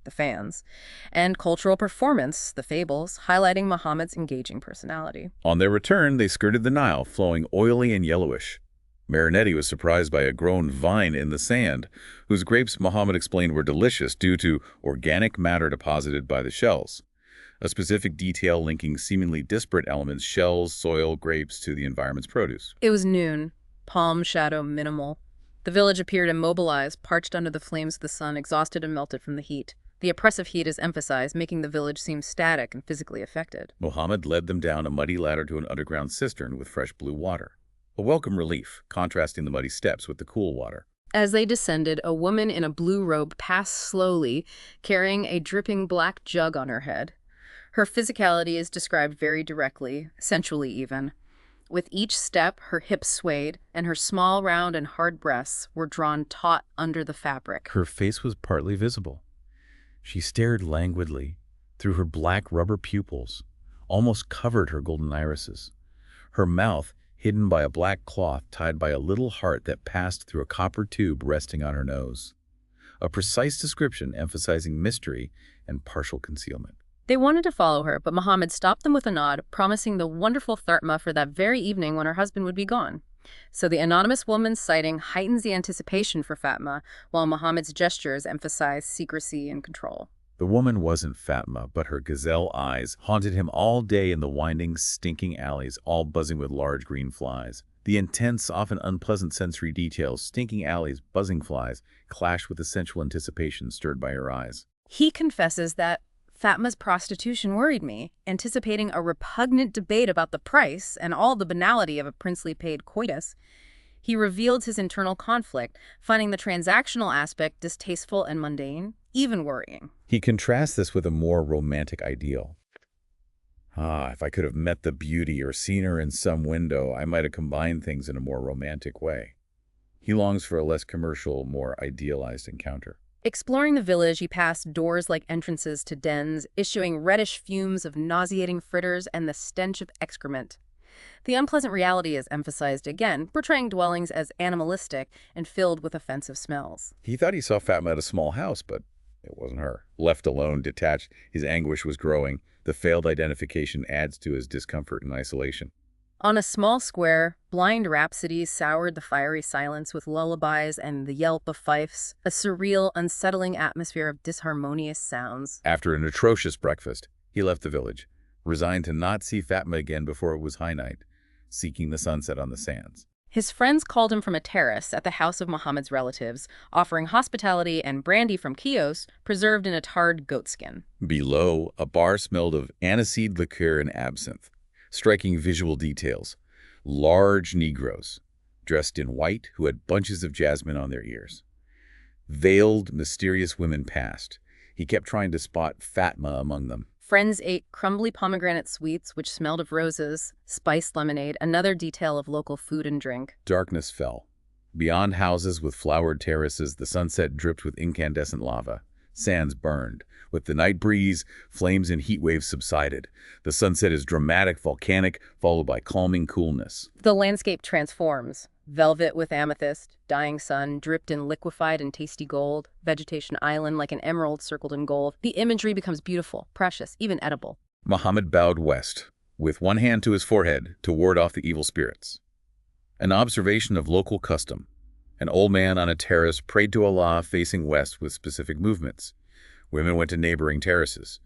the fans, and cultural performance, the fables, highlighting Muhammad's engaging personality. On their return, they skirted the Nile, flowing oily and yellowish. Marinetti was surprised by a grown vine in the sand, whose grapes Muhammad explained were delicious due to organic matter deposited by the shells, a specific detail linking seemingly disparate elements, shells, soil, grapes, to the environment's produce. It was noon, palm shadow minimal. The village appeared immobilized, parched under the flames of the sun, exhausted and melted from the heat. The oppressive heat is emphasized, making the village seem static and physically affected. Muhammad led them down a muddy ladder to an underground cistern with fresh blue water, a welcome relief, contrasting the muddy steps with the cool water. As they descended, a woman in a blue robe passed slowly, carrying a dripping black jug on her head. Her physicality is described very directly, sensually even. With each step, her hips swayed, and her small, round, and hard breasts were drawn taut under the fabric. Her face was partly visible. She stared languidly through her black rubber pupils, almost covered her golden irises. Her mouth, hidden by a black cloth tied by a little heart that passed through a copper tube resting on her nose. A precise description emphasizing mystery and partial concealment. They wanted to follow her, but Muhammad stopped them with a nod, promising the wonderful thartma for that very evening when her husband would be gone. So the anonymous woman's sighting heightens the anticipation for Fatma, while Muhammad's gestures emphasize secrecy and control. The woman wasn't Fatma, but her gazelle eyes haunted him all day in the winding, stinking alleys, all buzzing with large green flies. The intense, often unpleasant sensory details, stinking alleys, buzzing flies, clashed with the sensual anticipation stirred by her eyes. He confesses that Fatma's prostitution worried me, anticipating a repugnant debate about the price and all the banality of a princely paid coitus. He revealed his internal conflict, finding the transactional aspect distasteful and mundane, even worrying. He contrasts this with a more romantic ideal. If I could have met the beauty or seen her in some window, I might have combined things in a more romantic way. He longs for a less commercial, more idealized encounter. Exploring the village, he passed doors like entrances to dens, issuing reddish fumes of nauseating fritters and the stench of excrement. The unpleasant reality is emphasized again, portraying dwellings as animalistic and filled with offensive smells. He thought he saw Fatma at a small house, but it wasn't her. Left alone, detached, his anguish was growing. The failed identification adds to his discomfort and isolation. On a small square, blind rhapsodies soured the fiery silence with lullabies and the yelp of fifes, a surreal, unsettling atmosphere of disharmonious sounds. After an atrocious breakfast, he left the village, resigned to not see Fatma again before it was high night, seeking the sunset on the sands. His friends called him from a terrace at the house of Muhammad's relatives, offering hospitality and brandy from Chios, preserved in a tarred goatskin. Below, a bar smelled of aniseed liqueur and absinthe. Striking visual details. Large Negroes, dressed in white, who had bunches of jasmine on their ears. Veiled, mysterious women passed. He kept trying to spot Fatma among them. Friends ate crumbly pomegranate sweets, which smelled of roses, spiced lemonade, another detail of local food and drink. Darkness fell. Beyond houses with flowered terraces, the sunset dripped with incandescent lava. Sands burned. With the night breeze, flames and heat waves subsided. The sunset is dramatic, volcanic, followed by calming coolness. The landscape transforms. Velvet with amethyst, dying sun, dripped in liquefied and tasty gold, vegetation island like an emerald circled in gold. The imagery becomes beautiful, precious, even edible. Muhammad bowed west, with one hand to his forehead to ward off the evil spirits. An observation of local custom. An old man on a terrace prayed to Allah facing west with specific movements. Women went to neighboring terraces.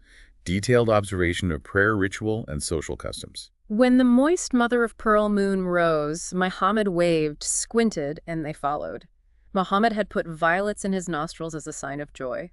Detailed observation of prayer ritual and social customs. When the moist mother-of-pearl moon rose, Muhammad waved, squinted, and they followed. Muhammad had put violets in his nostrils as a sign of joy.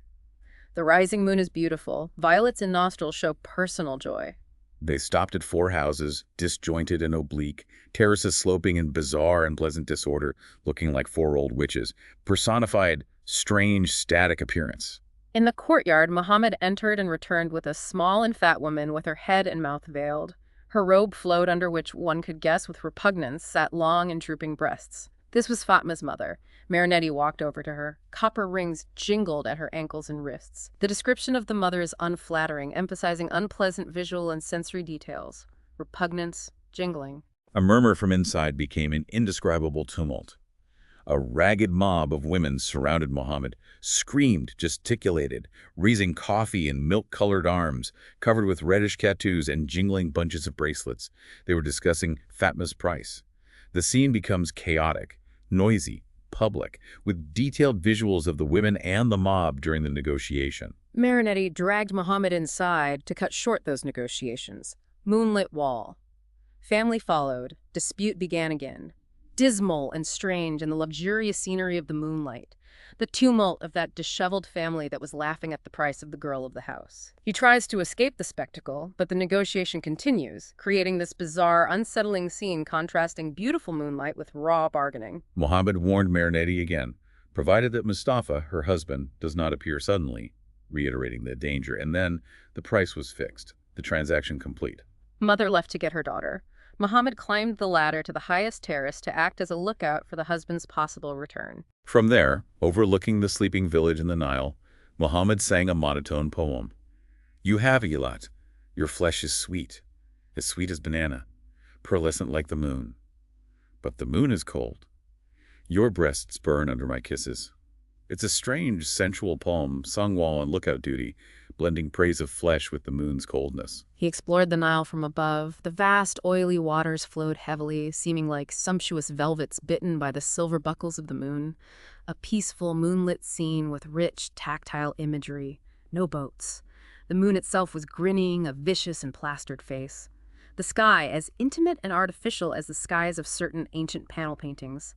The rising moon is beautiful. Violets in nostrils show personal joy. They stopped at 4 houses, disjointed and oblique, terraces sloping in bizarre and pleasant disorder, looking like 4 old witches, personified strange, static appearance. In the courtyard, Muhammad entered and returned with a small and fat woman with her head and mouth veiled. Her robe flowed under which one could guess with repugnance sat long and drooping breasts. This was Fatma's mother. Marinetti walked over to her. Copper rings jingled at her ankles and wrists. The description of the mother is unflattering, emphasizing unpleasant visual and sensory details. Repugnance, jingling. A murmur from inside became an indescribable tumult. A ragged mob of women surrounded Muhammad, screamed, gesticulated, raising coffee in milk-colored arms, covered with reddish tattoos and jingling bunches of bracelets. They were discussing Fatma's price. The scene becomes chaotic, noisy, public, with detailed visuals of the women and the mob during the negotiation. Marinetti dragged Muhammad inside to cut short those negotiations. Moonlit wall. Family followed. Dispute began again. Dismal and strange in the luxurious scenery of the moonlight. The tumult of that disheveled family that was laughing at the price of the girl of the house. He tries to escape the spectacle, but the negotiation continues, creating this bizarre, unsettling scene contrasting beautiful moonlight with raw bargaining. Muhammad warned Marinetti again, provided that Mustafa, her husband, does not appear suddenly, reiterating the danger, and then the price was fixed, the transaction complete. Mother left to get her daughter. Muhammad climbed the ladder to the highest terrace to act as a lookout for the husband's possible return. From there, overlooking the sleeping village in the Nile, Muhammad sang a monotone poem. You have, Elat. Your flesh is sweet as banana, pearlescent like the moon. But the moon is cold. Your breasts burn under my kisses. It's a strange, sensual poem sung while on lookout duty, blending praise of flesh with the moon's coldness. He explored the Nile from above. The vast, oily waters flowed heavily, seeming like sumptuous velvets bitten by the silver buckles of the moon. A peaceful, moonlit scene with rich, tactile imagery. No boats. The moon itself was grinning, a vicious and plastered face. The sky as intimate and artificial as the skies of certain ancient panel paintings.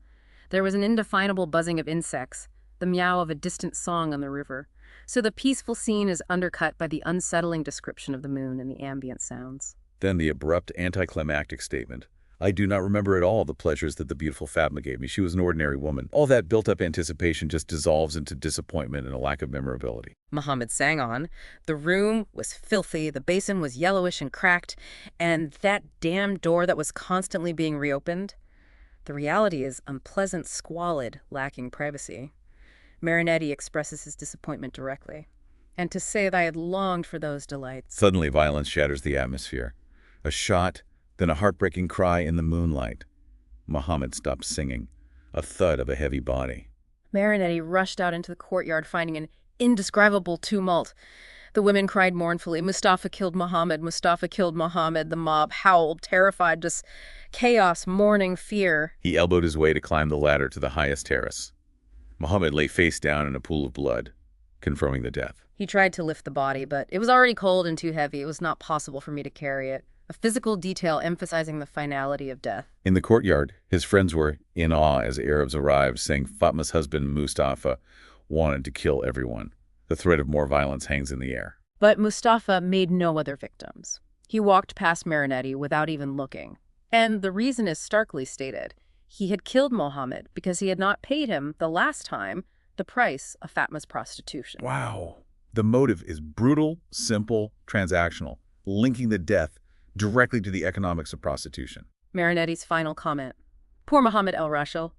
There was an indefinable buzzing of insects, the meow of a distant song on the river. So the peaceful scene is undercut by the unsettling description of the moon and the ambient sounds. Then the abrupt, anticlimactic statement. I do not remember at all the pleasures that the beautiful Fatma gave me. She was an ordinary woman. All that built-up anticipation just dissolves into disappointment and a lack of memorability. Muhammad sang on. The room was filthy, the basin was yellowish and cracked, and that damn door that was constantly being reopened. The reality is unpleasant, squalid, lacking privacy. Marinetti expresses his disappointment directly. And to say that I had longed for those delights. Suddenly, violence shatters the atmosphere. A shot, then a heartbreaking cry in the moonlight. Muhammad stopped singing. A thud of a heavy body. Marinetti rushed out into the courtyard, finding an indescribable tumult. The women cried mournfully, Mustafa killed Muhammad, Mustafa killed Muhammad. The mob howled, terrified, just chaos, mourning, fear. He elbowed his way to climb the ladder to the highest terrace. Muhammad lay face down in a pool of blood, confirming the death. He tried to lift the body, but it was already cold and too heavy. It was not possible for me to carry it. A physical detail emphasizing the finality of death. In the courtyard, his friends were in awe as Arabs arrived, saying Fatma's husband, Mustafa, wanted to kill everyone. The threat of more violence hangs in the air. But Mustafa made no other victims. He walked past Marinetti without even looking. And the reason is starkly stated. He had killed Muhammad because he had not paid him, the last time, the price of Fatma's prostitution. Wow. The motive is brutal, simple, transactional, linking the death directly to the economics of prostitution. Marinetti's final comment. Poor Muhammad el-Rashil.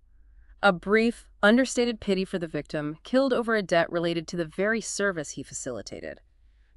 A brief, understated pity for the victim, killed over a debt related to the very service he facilitated.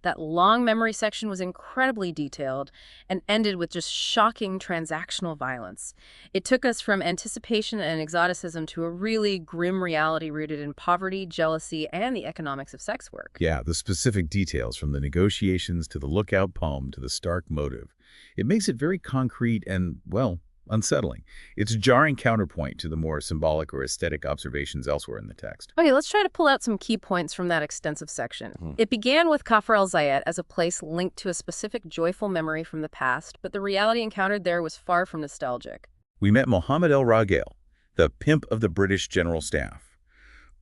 That long memory section was incredibly detailed and ended with just shocking transactional violence. It took us from anticipation and exoticism to a really grim reality rooted in poverty, jealousy, and the economics of sex work. Yeah, the specific details from the negotiations to the lookout poem to the stark motive. It makes it very concrete and, well, unsettling. It's a jarring counterpoint to the more symbolic or aesthetic observations elsewhere in the text. Okay, let's try to pull out some key points from that extensive section. It began with Kafr el-Zayat as a place linked to a specific joyful memory from the past, but the reality encountered there was far from nostalgic. We met Mohammed el-Raghail, the pimp of the British General Staff,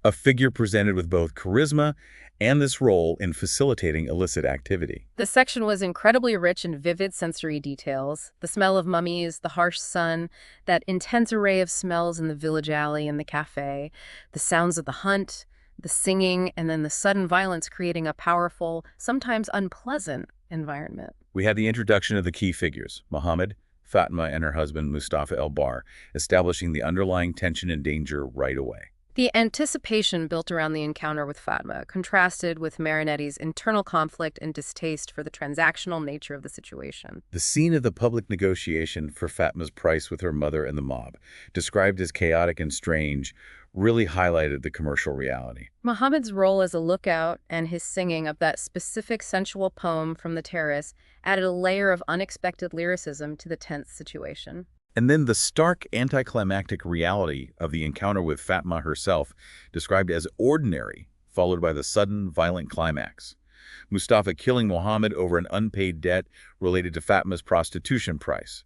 a figure presented with both charisma and this role in facilitating illicit activity. The section was incredibly rich in vivid sensory details. The smell of mummies, the harsh sun, that intense array of smells in the village alley and the cafe, the sounds of the hunt, the singing, and then the sudden violence creating a powerful, sometimes unpleasant environment. We had the introduction of the key figures, Muhammad, Fatima, and her husband Mustafa el-Bar, establishing the underlying tension and danger right away. The anticipation built around the encounter with Fatima contrasted with Marinetti's internal conflict and distaste for the transactional nature of the situation. The scene of the public negotiation for Fatima's price with her mother and the mob, described as chaotic and strange, really highlighted the commercial reality. Muhammad's role as a lookout and his singing of that specific sensual poem from the terrace added a layer of unexpected lyricism to the tense situation. And then the stark anticlimactic reality of the encounter with Fatima herself, described as ordinary, followed by the sudden, violent climax. Mustafa killing Muhammad over an unpaid debt related to Fatima's prostitution price.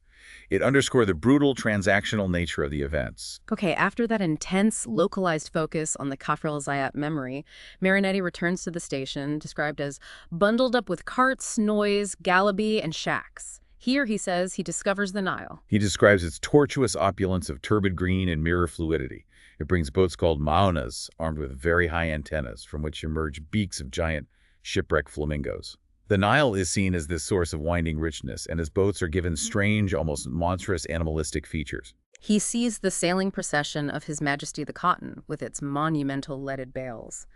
It underscored the brutal transactional nature of the events. Okay, after that intense, localized focus on the Kafr el-Zayat memory, Marinetti returns to the station, described as bundled up with carts, noise, galaby, and shacks. Here, he says, he discovers the Nile. He describes its tortuous opulence of turbid green and mirror fluidity. It brings boats called maunas, armed with very high antennas, from which emerge beaks of giant shipwrecked flamingos. The Nile is seen as this source of winding richness, and his boats are given strange, almost monstrous animalistic features. He sees the sailing procession of His Majesty the Cotton with its monumental leaded bales.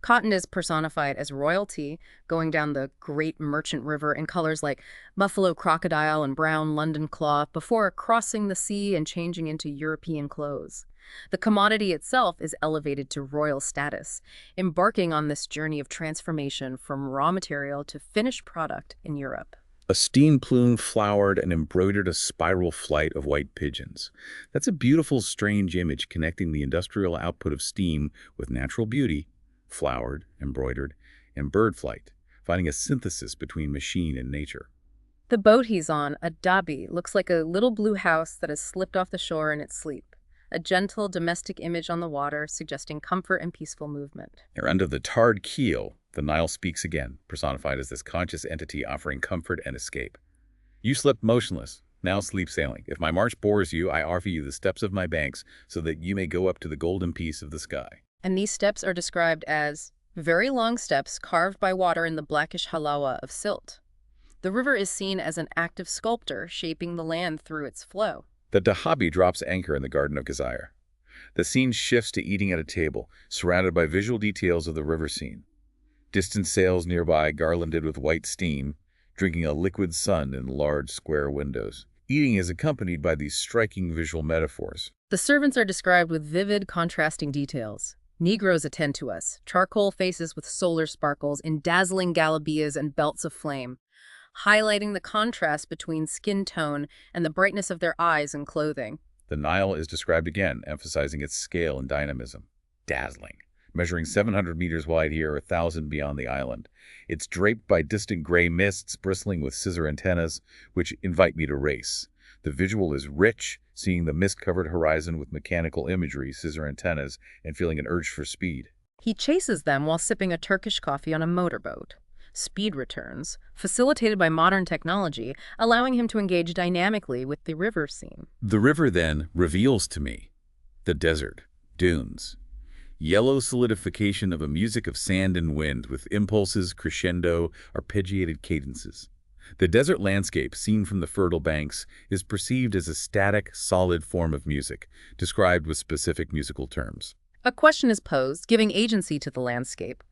Cotton is personified as royalty, going down the great merchant river in colors like buffalo crocodile and brown London cloth before crossing the sea and changing into European clothes. The commodity itself is elevated to royal status, embarking on this journey of transformation from raw material to finished product in Europe. A steam plume flowered and embroidered a spiral flight of white pigeons. That's a beautiful, strange image connecting the industrial output of steam with natural beauty, flowered, embroidered, and bird flight, finding a synthesis between machine and nature. The boat he's on, a dabi, looks like a little blue house that has slipped off the shore in its sleep. A gentle, domestic image on the water, suggesting comfort and peaceful movement. And under the tarred keel, the Nile speaks again, personified as this conscious entity offering comfort and escape. You slept motionless, now sleep sailing. If my march bores you, I offer you the steps of my banks so that you may go up to the golden peace of the sky. And these steps are described as very long steps carved by water in the blackish halawa of silt. The river is seen as an active sculptor shaping the land through its flow. The Dahabi drops anchor in the Garden of Gezayir. The scene shifts to eating at a table, surrounded by visual details of the river scene. Distant sails nearby, garlanded with white steam, drinking a liquid sun in large square windows. Eating is accompanied by these striking visual metaphors. The servants are described with vivid, contrasting details. Negroes attend to us, charcoal faces with solar sparkles in dazzling galabeas and belts of flame, highlighting the contrast between skin tone and the brightness of their eyes and clothing. The Nile is described again, emphasizing its scale and dynamism. Dazzling. Measuring 700 meters wide here, 1,000 beyond the island. It's draped by distant gray mists bristling with scissor antennas, which invite me to race. The visual is rich, seeing the mist-covered horizon with mechanical imagery, scissor antennas, and feeling an urge for speed. He chases them while sipping a Turkish coffee on a motorboat. Speed returns, facilitated by modern technology, allowing him to engage dynamically with the river scene. The river then reveals to me the desert, dunes, yellow solidification of a music of sand and wind with impulses, crescendo, arpeggiated cadences. The desert landscape, seen from the fertile banks, is perceived as a static, solid form of music, described with specific musical terms. A question is posed, giving agency to the landscape.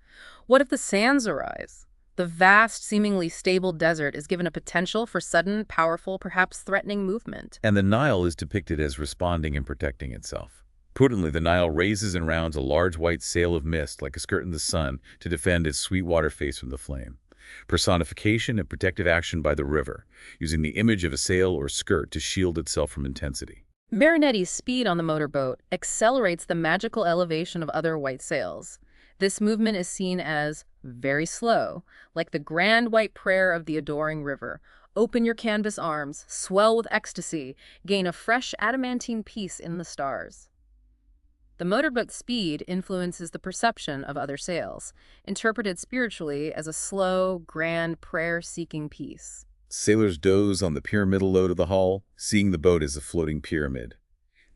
What if the sands arise? The vast, seemingly stable desert is given a potential for sudden, powerful, perhaps threatening movement. And the Nile is depicted as responding and protecting itself. Prudently, the Nile raises and rounds a large white sail of mist like a skirt in the sun to defend its sweet water face from the flame. personification and protective action by the river, using the image of a sail or skirt to shield itself from intensity. Marinetti's speed on the motorboat accelerates the magical elevation of other white sails. This movement is seen as very slow, like the grand white prayer of the adoring river. Open your canvas arms, swell with ecstasy, gain a fresh adamantine peace in the stars. The motorboat's speed influences the perception of other sails, interpreted spiritually as a slow, grand, prayer-seeking peace. Sailors doze on the pyramidal load of the hull, seeing the boat as a floating pyramid.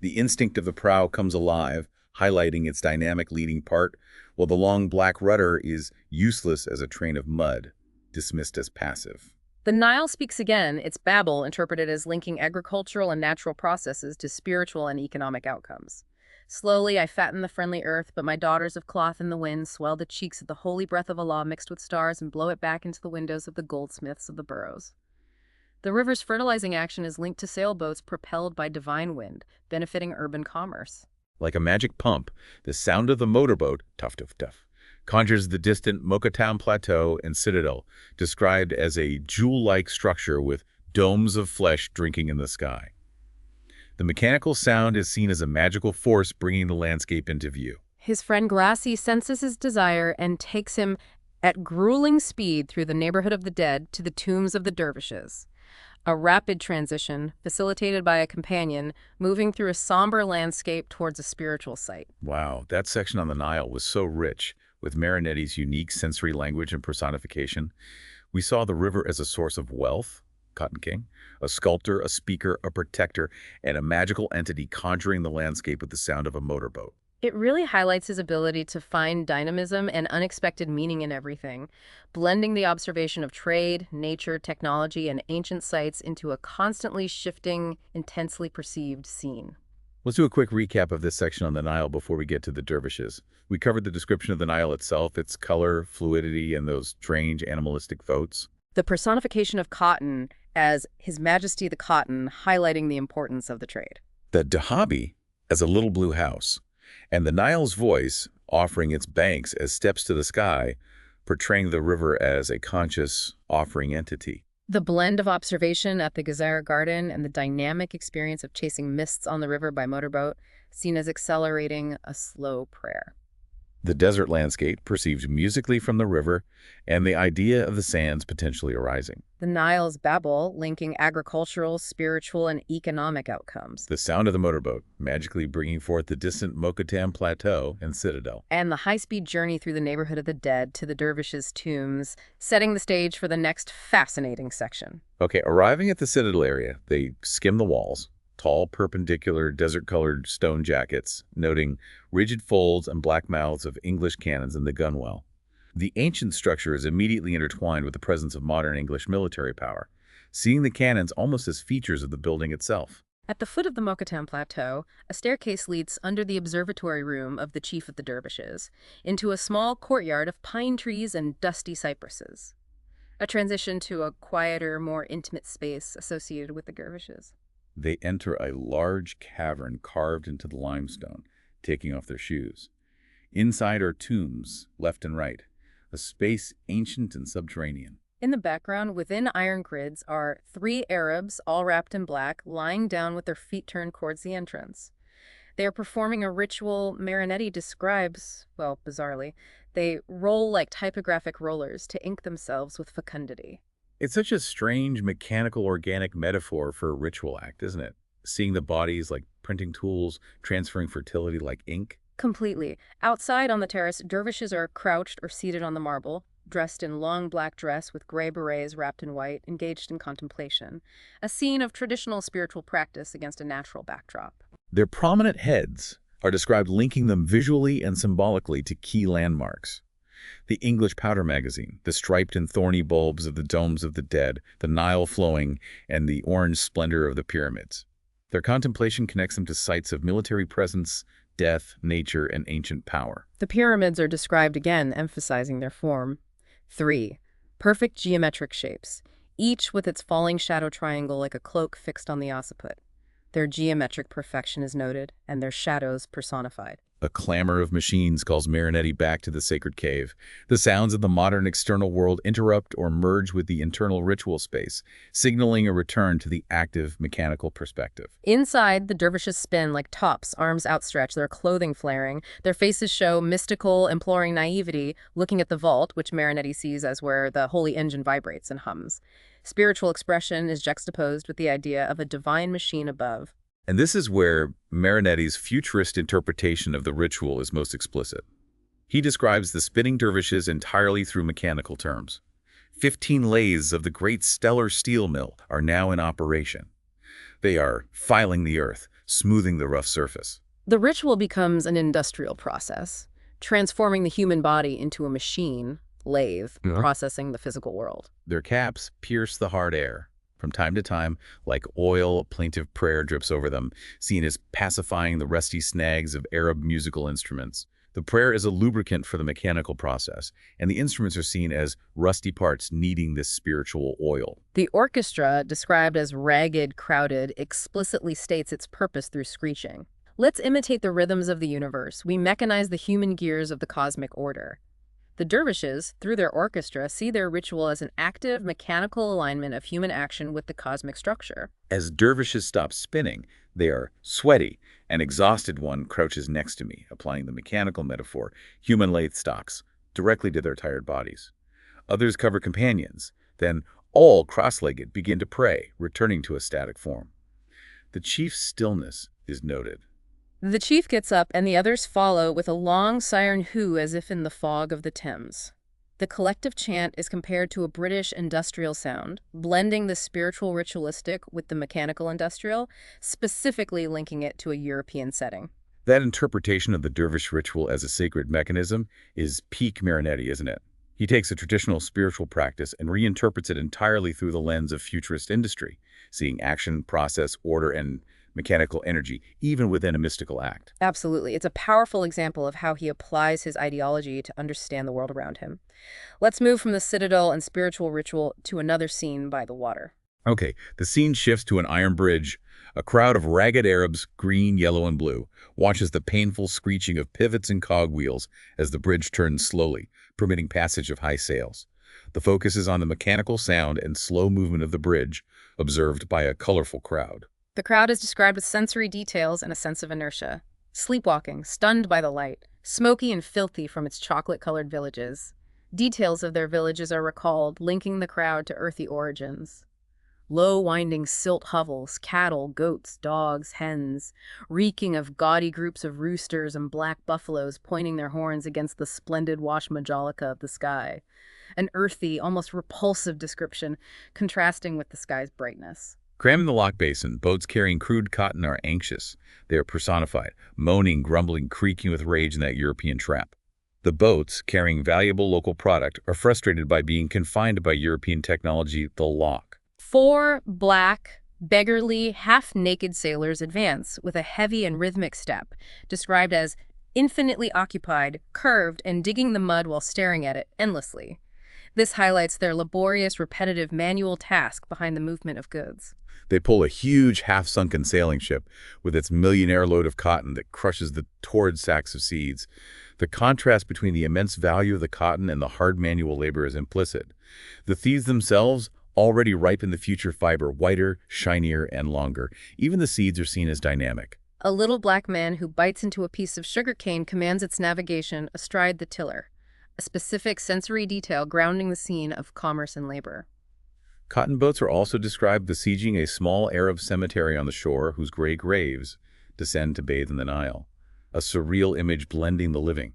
The instinct of the prow comes alive, highlighting its dynamic leading part, while the long black rudder is useless as a train of mud, dismissed as passive. The Nile speaks again, its babble interpreted as linking agricultural and natural processes to spiritual and economic outcomes. Slowly I fatten the friendly earth, but my daughters of cloth in the wind swell the cheeks of the holy breath of Allah mixed with stars and blow it back into the windows of the goldsmiths of the boroughs. The river's fertilizing action is linked to sailboats propelled by divine wind, benefiting urban commerce. Like a magic pump, the sound of the motorboat, tuff, tuff, tuff, conjures the distant Mokattam Plateau and Citadel, described as a jewel-like structure with domes of flesh drinking in the sky. The mechanical sound is seen as a magical force bringing the landscape into view. His friend Grassi senses his desire and takes him at grueling speed through the neighborhood of the dead to the tombs of the dervishes. A rapid transition, facilitated by a companion, moving through a somber landscape towards a spiritual site. Wow, that section on the Nile was so rich, with Marinetti's unique sensory language and personification. We saw the river as a source of wealth, Cotton King, a sculptor, a speaker, a protector, and a magical entity conjuring the landscape with the sound of a motorboat. It really highlights his ability to find dynamism and unexpected meaning in everything, blending the observation of trade, nature, technology, and ancient sites into a constantly shifting, intensely perceived scene. Let's do a quick recap of this section on the Nile before we get to the dervishes. We covered the description of the Nile itself, its color, fluidity, and those strange animalistic floats. The personification of cotton as His Majesty the Cotton, highlighting the importance of the trade. The Dahabi as a little blue house, and the Nile's voice offering its banks as steps to the sky, portraying the river as a conscious, offering entity. The blend of observation at the Gezira Garden and the dynamic experience of chasing mists on the river by motorboat, seen as accelerating a slow prayer. The desert landscape perceived musically from the river, and the idea of the sands potentially arising. The Nile's babble, linking agricultural, spiritual, and economic outcomes. The sound of the motorboat, magically bringing forth the distant Mokattam Plateau and Citadel. And the high-speed journey through the neighborhood of the dead to the dervishes' tombs, setting the stage for the next fascinating section. Okay, arriving at the Citadel area, they skim the walls. Tall, perpendicular, desert-colored stone jackets, noting rigid folds and black mouths of English cannons in the gunwale. The ancient structure is immediately intertwined with the presence of modern English military power, seeing the cannons almost as features of the building itself. At the foot of the Mokattam Plateau, a staircase leads under the observatory room of the chief of the dervishes, into a small courtyard of pine trees and dusty cypresses. A transition to a quieter, more intimate space associated with the dervishes. They enter a large cavern carved into the limestone, taking off their shoes. Inside are tombs, left and right, a space ancient and subterranean. In the background, within iron grids, are 3 Arabs, all wrapped in black, lying down with their feet turned towards the entrance. They are performing a ritual Marinetti describes, well, bizarrely. They roll like typographic rollers to ink themselves with fecundity. It's such a strange, mechanical, organic metaphor for a ritual act, isn't it? Seeing the bodies like printing tools, transferring fertility like ink. Completely. Outside on the terrace, dervishes are crouched or seated on the marble, dressed in long black dress with gray berets wrapped in white, engaged in contemplation. A scene of traditional spiritual practice against a natural backdrop. Their prominent heads are described linking them visually and symbolically to key landmarks. The English powder magazine, the striped and thorny bulbs of the domes of the dead, the Nile flowing, and the orange splendor of the pyramids. Their contemplation connects them to sites of military presence, death, nature, and ancient power. The pyramids are described again, emphasizing their form. 3. Perfect geometric shapes, each with its falling shadow triangle like a cloak fixed on the occiput. Their geometric perfection is noted, and their shadows personified. A clamor of machines calls Marinetti back to the sacred cave. The sounds of the modern external world interrupt or merge with the internal ritual space, signaling a return to the active mechanical perspective. Inside, the dervishes spin like tops, arms outstretched, their clothing flaring. Their faces show mystical, imploring naivety, looking at the vault, which Marinetti sees as where the holy engine vibrates and hums. Spiritual expression is juxtaposed with the idea of a divine machine above. And this is where Marinetti's futurist interpretation of the ritual is most explicit. He describes the spinning dervishes entirely through mechanical terms. 15 lathes of the great stellar steel mill are now in operation. They are filing the earth, smoothing the rough surface. The ritual becomes an industrial process, transforming the human body into a machine, lathe, processing the physical world. Their caps pierce the hard air. From time to time, like oil, a plaintive prayer drips over them, seen as pacifying the rusty snags of Arab musical instruments. The prayer is a lubricant for the mechanical process, and the instruments are seen as rusty parts needing this spiritual oil. The orchestra, described as ragged, crowded, explicitly states its purpose through screeching. Let's imitate the rhythms of the universe. We mechanize the human gears of the cosmic order. The dervishes, through their orchestra, see their ritual as an active, mechanical alignment of human action with the cosmic structure. As dervishes stop spinning, they are sweaty. An exhausted one crouches next to me, applying the mechanical metaphor, human lathe stocks, directly to their tired bodies. Others cover companions. Then, all cross-legged begin to pray, returning to a static form. The chief's stillness is noted. The chief gets up and the others follow with a long siren hoo as if in the fog of the Thames. The collective chant is compared to a British industrial sound, blending the spiritual ritualistic with the mechanical industrial, specifically linking it to a European setting. That interpretation of the dervish ritual as a sacred mechanism is peak Marinetti, isn't it? He takes a traditional spiritual practice and reinterprets it entirely through the lens of futurist industry, seeing action, process, order, and mechanical energy, even within a mystical act. Absolutely. It's a powerful example of how he applies his ideology to understand the world around him. Let's move from the citadel and spiritual ritual to another scene by the water. Okay, the scene shifts to an iron bridge. A crowd of ragged Arabs, green, yellow, and blue, watches the painful screeching of pivots and cogwheels as the bridge turns slowly, permitting passage of high sails. The focus is on the mechanical sound and slow movement of the bridge, observed by a colorful crowd. The crowd is described with sensory details and a sense of inertia. Sleepwalking, stunned by the light, smoky and filthy from its chocolate-colored villages. Details of their villages are recalled, linking the crowd to earthy origins. Low, winding silt hovels, cattle, goats, dogs, hens, reeking of gaudy groups of roosters and black buffaloes pointing their horns against the splendid wash majolica of the sky. An earthy, almost repulsive description, contrasting with the sky's brightness. Crammed in the lock basin, boats carrying crude cotton are anxious. They are personified, moaning, grumbling, creaking with rage in that European trap. The boats, carrying valuable local product, are frustrated by being confined by European technology, the lock. 4 black, beggarly, half-naked sailors advance with a heavy and rhythmic step, described as infinitely occupied, curved, and digging the mud while staring at it endlessly. This highlights their laborious, repetitive manual task behind the movement of goods. They pull a huge, half-sunken sailing ship with its millionaire load of cotton that crushes the torrid sacks of seeds. The contrast between the immense value of the cotton and the hard manual labor is implicit. The thieves themselves already ripen the future fiber, whiter, shinier, and longer. Even the seeds are seen as dynamic. A little black man who bites into a piece of sugarcane commands its navigation astride the tiller, a specific sensory detail grounding the scene of commerce and labor. Cotton boats are also described besieging a small Arab cemetery on the shore whose gray graves descend to bathe in the Nile, a surreal image blending the living.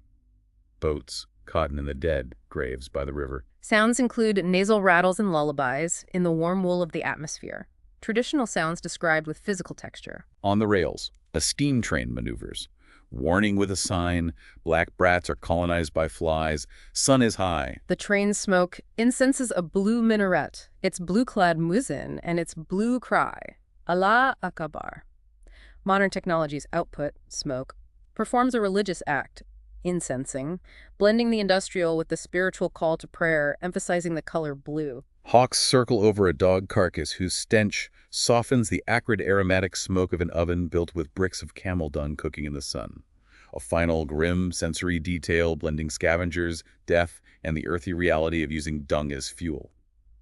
Boats, cotton, and the dead, graves by the river. Sounds include nasal rattles and lullabies in the warm wool of the atmosphere. Traditional sounds described with physical texture. On the rails, a steam train maneuvers. Warning with a sign, black brats are colonized by flies, sun is high. The train's smoke incenses a blue minaret, its blue-clad muezzin, and its blue cry, Allah Akbar. Modern technology's output, smoke, performs a religious act, incensing, blending the industrial with the spiritual call to prayer, emphasizing the color blue. Hawks circle over a dog carcass whose stench softens the acrid aromatic smoke of an oven built with bricks of camel dung cooking in the sun. A final grim sensory detail blending scavengers, death, and the earthy reality of using dung as fuel.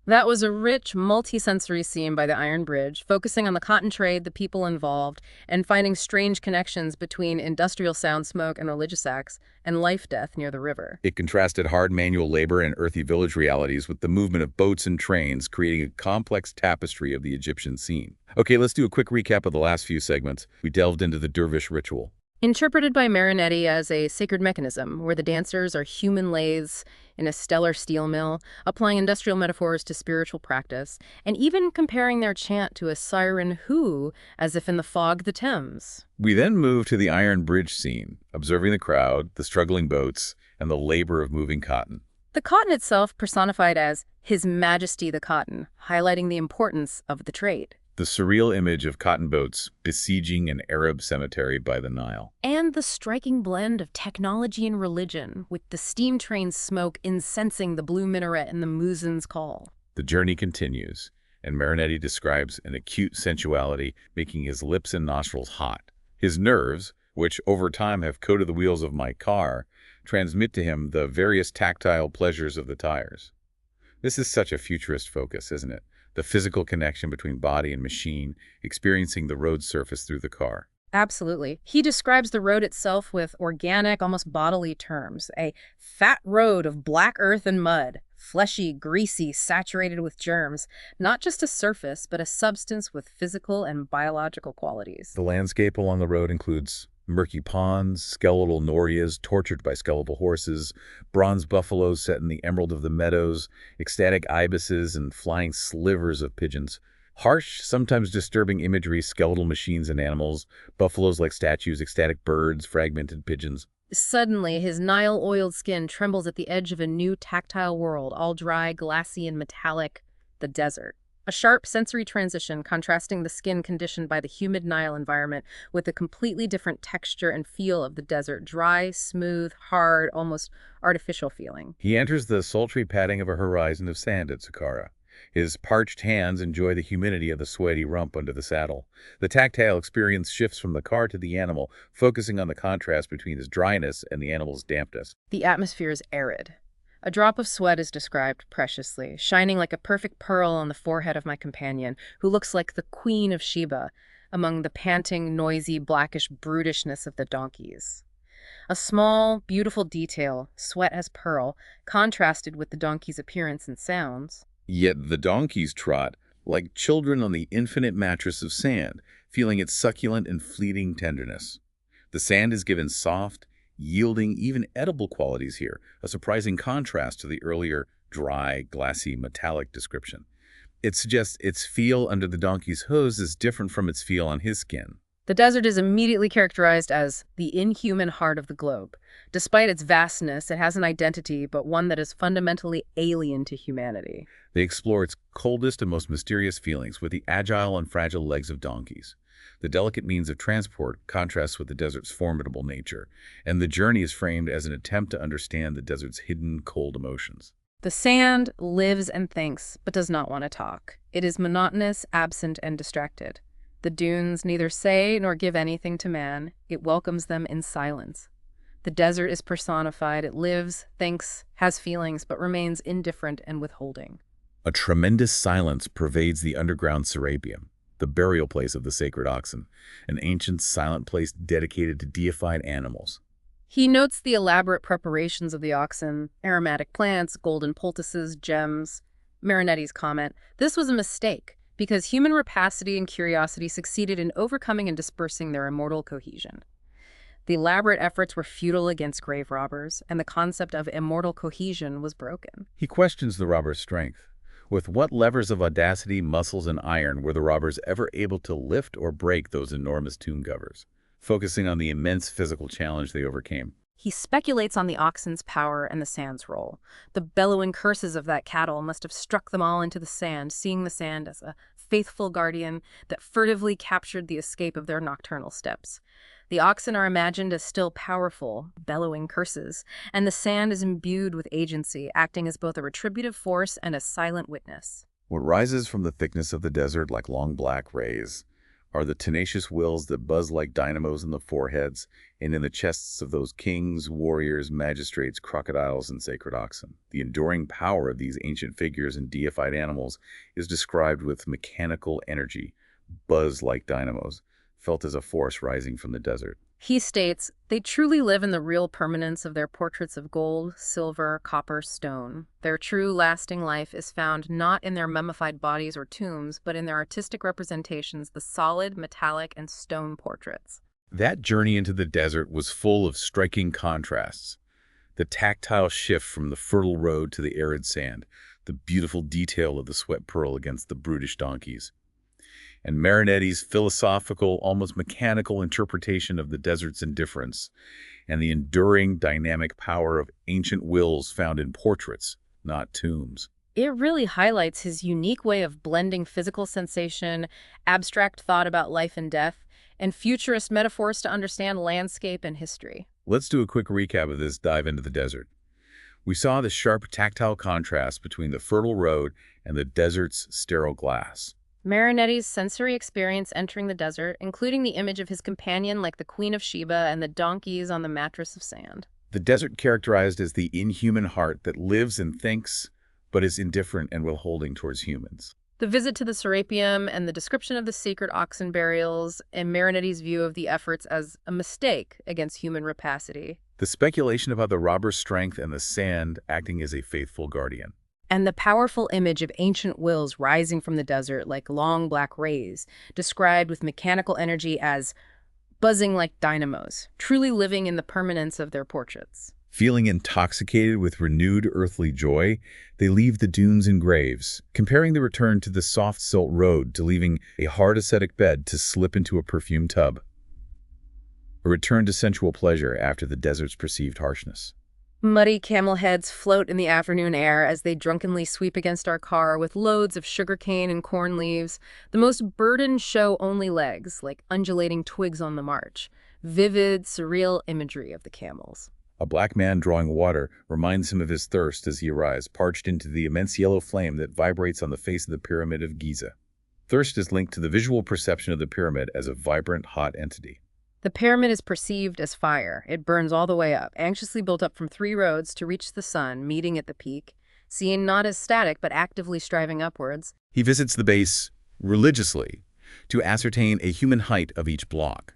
That was a rich, multi-sensory scene by the Iron Bridge, focusing on the cotton trade, the people involved, and finding strange connections between industrial sound smoke and religious acts and life-death near the river. It contrasted hard manual labor and earthy village realities with the movement of boats and trains, creating a complex tapestry of the Egyptian scene. Okay, let's do a quick recap of the last few segments. We delved into the dervish ritual. Interpreted by Marinetti as a sacred mechanism, where the dancers are human lathes in a stellar steel mill, applying industrial metaphors to spiritual practice, and even comparing their chant to a siren who, as if in the fog the Thames. We then moved to the Iron Bridge scene, observing the crowd, the struggling boats, and the labor of moving cotton. The cotton itself personified as His Majesty the Cotton, highlighting the importance of the trade. The surreal image of cotton boats besieging an Arab cemetery by the Nile. And the striking blend of technology and religion, with the steam train's smoke incensing the blue minaret and the muezzin's call. The journey continues, and Marinetti describes an acute sensuality making his lips and nostrils hot. His nerves, which over time have coated the wheels of my car, transmit to him the various tactile pleasures of the tires. This is such a futurist focus, isn't it? The physical connection between body and machine, experiencing the road surface through the car. Absolutely. He describes the road itself with organic, almost bodily terms. A fat road of black earth and mud, fleshy, greasy, saturated with germs. Not just a surface, but a substance with physical and biological qualities. The landscape along the road includes murky ponds, skeletal norias tortured by skeletal horses, bronze buffaloes set in the emerald of the meadows, ecstatic ibises, and flying slivers of pigeons. Harsh, sometimes disturbing imagery, skeletal machines and animals, buffaloes like statues, ecstatic birds, fragmented pigeons. Suddenly, his Nile-oiled skin trembles at the edge of a new tactile world, all dry, glassy, and metallic, the desert. A sharp sensory transition contrasting the skin conditioned by the humid Nile environment with a completely different texture and feel of the desert, dry, smooth, hard, almost artificial feeling. He enters the sultry padding of a horizon of sand at Saqqara. His parched hands enjoy the humidity of the sweaty rump under the saddle. The tactile experience shifts from the car to the animal, focusing on the contrast between his dryness and the animal's dampness. The atmosphere is arid. A drop of sweat is described preciously, shining like a perfect pearl on the forehead of my companion, who looks like the Queen of Sheba among the panting, noisy, blackish brutishness of the donkeys. A small, beautiful detail, sweat as pearl, contrasted with the donkey's appearance and sounds. Yet the donkeys trot like children on the infinite mattress of sand, feeling its succulent and fleeting tenderness. The sand is given soft, yielding, even edible qualities here, a surprising contrast to the earlier dry, glassy, metallic description. It suggests its feel under the donkey's hooves is different from its feel on his skin. The desert is immediately characterized as the inhuman heart of the globe. Despite its vastness, it has an identity, but one that is fundamentally alien to humanity. They explore its coldest and most mysterious feelings with the agile and fragile legs of donkeys. The delicate means of transport contrasts with the desert's formidable nature, and the journey is framed as an attempt to understand the desert's hidden, cold emotions. The sand lives and thinks, but does not want to talk. It is monotonous, absent, and distracted. The dunes neither say nor give anything to man. It welcomes them in silence. The desert is personified. It lives, thinks, has feelings, but remains indifferent and withholding. A tremendous silence pervades the underground serapeum, the burial place of the sacred oxen, an ancient silent place dedicated to deified animals. He notes the elaborate preparations of the oxen, aromatic plants, golden poultices, gems. Marinetti's comment, this was a mistake, because human rapacity and curiosity succeeded in overcoming and dispersing their immortal cohesion. The elaborate efforts were futile against grave robbers, and the concept of immortal cohesion was broken. He questions the robber's strength. With what levers of audacity, muscles, and iron were the robbers ever able to lift or break those enormous tomb covers? Focusing on the immense physical challenge they overcame. He speculates on the oxen's power and the sand's role. The bellowing curses of that cattle must have struck them all into the sand, seeing the sand as a faithful guardian that furtively captured the escape of their nocturnal steps. The oxen are imagined as still powerful, bellowing curses, and the sand is imbued with agency, acting as both a retributive force and a silent witness. What rises from the thickness of the desert like long black rays are the tenacious wills that buzz like dynamos in the foreheads and in the chests of those kings, warriors, magistrates, crocodiles, and sacred oxen. The enduring power of these ancient figures and deified animals is described with mechanical energy, buzz like dynamos, felt as a force rising from the desert. He states, they truly live in the real permanence of their portraits of gold, silver, copper, stone. Their true lasting life is found not in their mummified bodies or tombs, but in their artistic representations, the solid, metallic, and stone portraits. That journey into the desert was full of striking contrasts. The tactile shift from the fertile road to the arid sand, the beautiful detail of the sweat pearl against the brutish donkeys, and Marinetti's philosophical, almost mechanical interpretation of the desert's indifference, and the enduring dynamic power of ancient wills found in portraits, not tombs. It really highlights his unique way of blending physical sensation, abstract thought about life and death, and futurist metaphors to understand landscape and history. Let's do a quick recap of this dive into the desert. We saw the sharp tactile contrast between the fertile road and the desert's sterile glass. Marinetti's sensory experience entering the desert, including the image of his companion like the Queen of Sheba and the donkeys on the mattress of sand. The desert characterized as the inhuman heart that lives and thinks, but is indifferent and withholding towards humans. The visit to the Serapeum and the description of the sacred oxen burials, and Marinetti's view of the efforts as a mistake against human rapacity. The speculation about the robber's strength and the sand acting as a faithful guardian. And the powerful image of ancient wills rising from the desert like long black rays, described with mechanical energy as buzzing like dynamos, truly living in the permanence of their portraits. Feeling intoxicated with renewed earthly joy, they leave the dunes and graves, comparing the return to the soft silt road to leaving a hard ascetic bed to slip into a perfumed tub. A return to sensual pleasure after the desert's perceived harshness. Muddy camel heads float in the afternoon air as they drunkenly sweep against our car with loads of sugarcane and corn leaves. The most burdened show only legs, like undulating twigs on the march. Vivid, surreal imagery of the camels. A black man drawing water reminds him of his thirst as he arrives, parched into the immense yellow flame that vibrates on the face of the Pyramid of Giza. Thirst is linked to the visual perception of the pyramid as a vibrant, hot entity. The pyramid is perceived as fire. It burns all the way up, anxiously built up from 3 roads to reach the sun, meeting at the peak, seen not as static but actively striving upwards. He visits the base religiously to ascertain a human height of each block,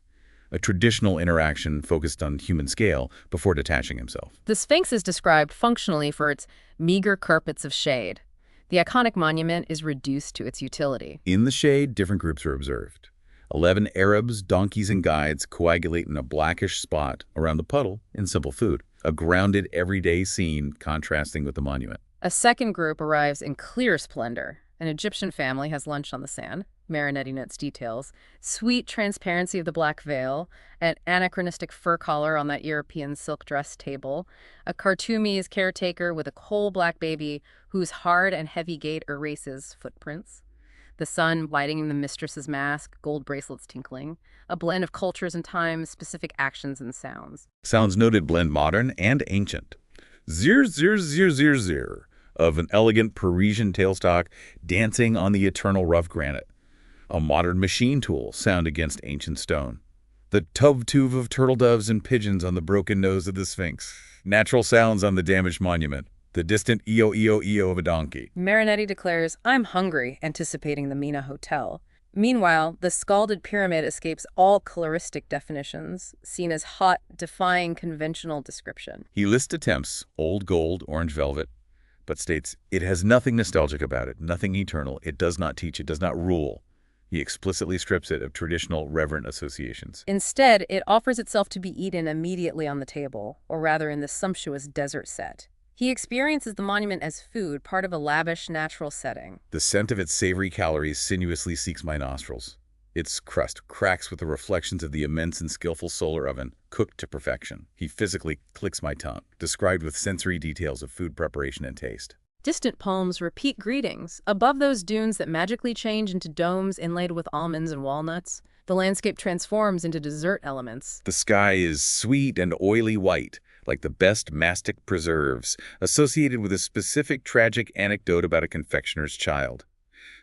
a traditional interaction focused on human scale before detaching himself. The Sphinx is described functionally for its meager carpets of shade. The iconic monument is reduced to its utility. In the shade, different groups are observed. 11 Arabs, donkeys, and guides coagulate in a blackish spot around the puddle in simple food, a grounded, everyday scene contrasting with the monument. A second group arrives in clear splendor. An Egyptian family has lunch on the sand. Marinetti notes details. Sweet transparency of the black veil, an anachronistic fur collar on that European silk dress table, a Khartoumese caretaker with a coal black baby whose hard and heavy gait erases footprints. The sun lighting the mistress's mask, gold bracelets tinkling, a blend of cultures and times, specific actions and sounds. Sounds noted blend modern and ancient. Zir, zir, zir, zir, zir, of an elegant Parisian tailstock dancing on the eternal rough granite. A modern machine tool sound against ancient stone. The tuv-tuv of turtle doves and pigeons on the broken nose of the Sphinx. Natural sounds on the damaged monument. The distant EO-EO-EO of a donkey. Marinetti declares, "I'm hungry," anticipating the Mina Hotel. Meanwhile, the scalded pyramid escapes all coloristic definitions, seen as hot, defying conventional description. He lists attempts, old gold, orange velvet, but states it has nothing nostalgic about it, nothing eternal. It does not teach, it does not rule. He explicitly strips it of traditional reverent associations. Instead, it offers itself to be eaten immediately on the table, or rather in the sumptuous desert set. He experiences the monument as food, part of a lavish, natural setting. The scent of its savory calories sinuously seeks my nostrils. Its crust cracks with the reflections of the immense and skillful solar oven, cooked to perfection. He physically clicks my tongue, described with sensory details of food preparation and taste. Distant palms repeat greetings. Above those dunes that magically change into domes inlaid with almonds and walnuts, the landscape transforms into dessert elements. The sky is sweet and oily white, like the best mastic preserves, associated with a specific tragic anecdote about a confectioner's child.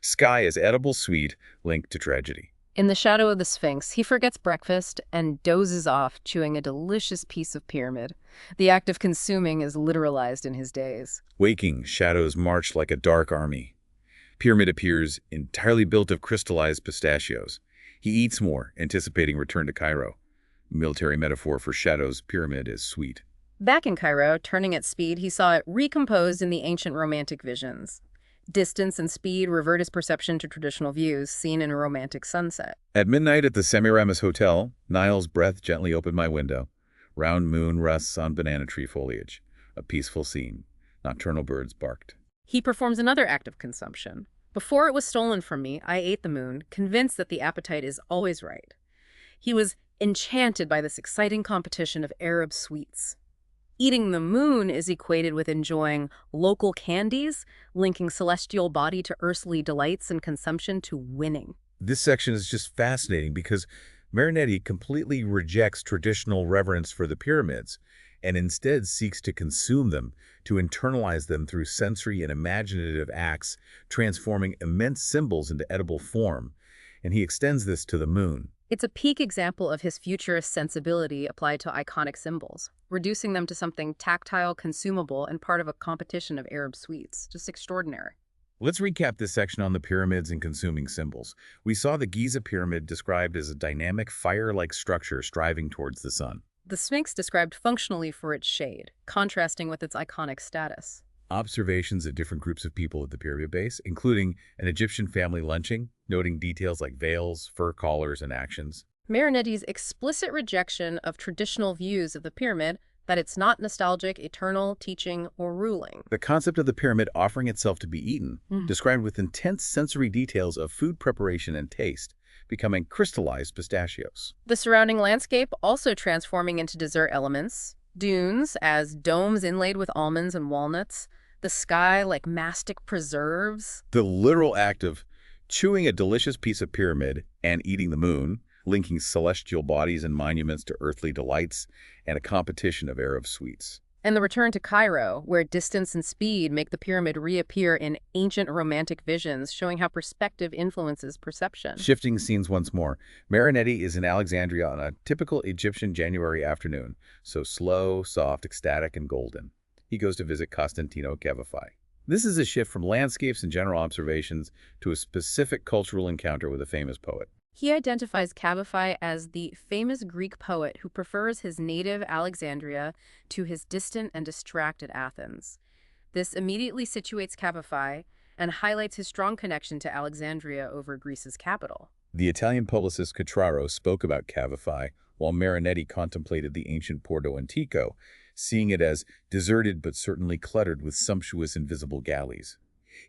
Sky is edible sweet, linked to tragedy. In the shadow of the Sphinx, he forgets breakfast and dozes off, chewing a delicious piece of pyramid. The act of consuming is literalized in his days. Waking, shadows march like a dark army. Pyramid appears entirely built of crystallized pistachios. He eats more, anticipating return to Cairo. Military metaphor for shadows, pyramid is sweet. Back in Cairo, turning at speed, he saw it recomposed in the ancient romantic visions. Distance and speed revert his perception to traditional views seen in a romantic sunset. At midnight at the Semiramis Hotel, Nile's breath gently opened my window. Round moon rests on banana tree foliage. A peaceful scene. Nocturnal birds barked. He performs another act of consumption. Before it was stolen from me, I ate the moon, convinced that the appetite is always right. He was enchanted by this exciting competition of Arab sweets. Eating the moon is equated with enjoying local candies, linking celestial body to earthly delights and consumption to winning. This section is just fascinating because Marinetti completely rejects traditional reverence for the pyramids and instead seeks to consume them, to internalize them through sensory and imaginative acts, transforming immense symbols into edible form. And he extends this to the moon. It's a peak example of his futurist sensibility applied to iconic symbols, reducing them to something tactile, consumable, and part of a competition of Arab sweets. Just extraordinary. Let's recap this section on the pyramids and consuming symbols. We saw the Giza pyramid described as a dynamic, fire-like structure striving towards the sun. The Sphinx described functionally for its shade, contrasting with its iconic status. Observations of different groups of people at the pyramid base, including an Egyptian family lunching, noting details like veils, fur collars, and actions. Marinetti's explicit rejection of traditional views of the pyramid, that it's not nostalgic, eternal, teaching, or ruling. The concept of the pyramid offering itself to be eaten, described with intense sensory details of food preparation and taste, becoming crystallized pistachios. The surrounding landscape also transforming into dessert elements, dunes as domes inlaid with almonds and walnuts, the sky like mastic preserves. The literal act of chewing a delicious piece of pyramid and eating the moon, linking celestial bodies and monuments to earthly delights, and a competition of Arab sweets. And the return to Cairo, where distance and speed make the pyramid reappear in ancient romantic visions, showing how perspective influences perception. Shifting scenes once more, Marinetti is in Alexandria on a typical Egyptian January afternoon, so slow, soft, ecstatic, and golden. He goes to visit Costantino Cavafy. This is a shift from landscapes and general observations to a specific cultural encounter with a famous poet. He identifies Cavafy as the famous Greek poet who prefers his native Alexandria to his distant and distracted Athens. This immediately situates Cavafy and highlights his strong connection to Alexandria over Greece's capital. The Italian publicist Cutraro spoke about Cavafy, while Marinetti contemplated the ancient Porto Antico, seeing it as deserted but certainly cluttered with sumptuous invisible galleys.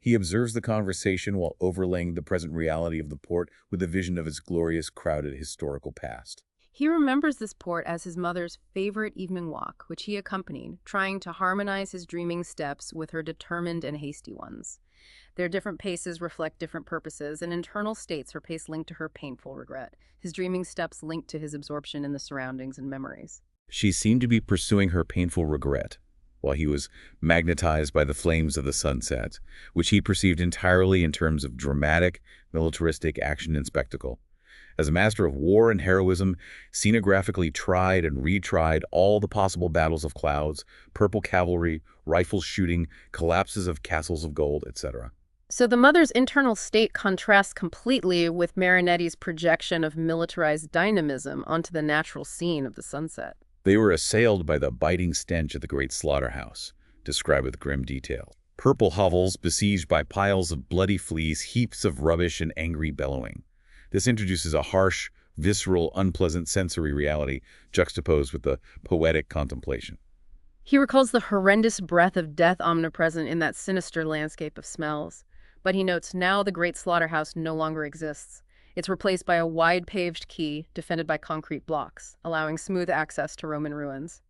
He observes the conversation while overlaying the present reality of the port with a vision of its glorious, crowded historical past. He remembers this port as his mother's favorite evening walk, which he accompanied, trying to harmonize his dreaming steps with her determined and hasty ones. Their different paces reflect different purposes, and internal states, her pace linked to her painful regret, his dreaming steps linked to his absorption in the surroundings and memories. She seemed to be pursuing her painful regret, while he was magnetized by the flames of the sunset, which he perceived entirely in terms of dramatic, militaristic action and spectacle. As a master of war and heroism, scenographically tried and retried all the possible battles of clouds, purple cavalry, rifle shooting, collapses of castles of gold, etc. So the mother's internal state contrasts completely with Marinetti's projection of militarized dynamism onto the natural scene of the sunset. They were assailed by the biting stench of the great slaughterhouse, described with grim detail. Purple hovels besieged by piles of bloody fleas, heaps of rubbish, and angry bellowing. This introduces a harsh, visceral, unpleasant sensory reality juxtaposed with the poetic contemplation. He recalls the horrendous breath of death omnipresent in that sinister landscape of smells. But he notes now the great slaughterhouse no longer exists. It's replaced by a wide paved quay defended by concrete blocks, allowing smooth access to Roman ruins.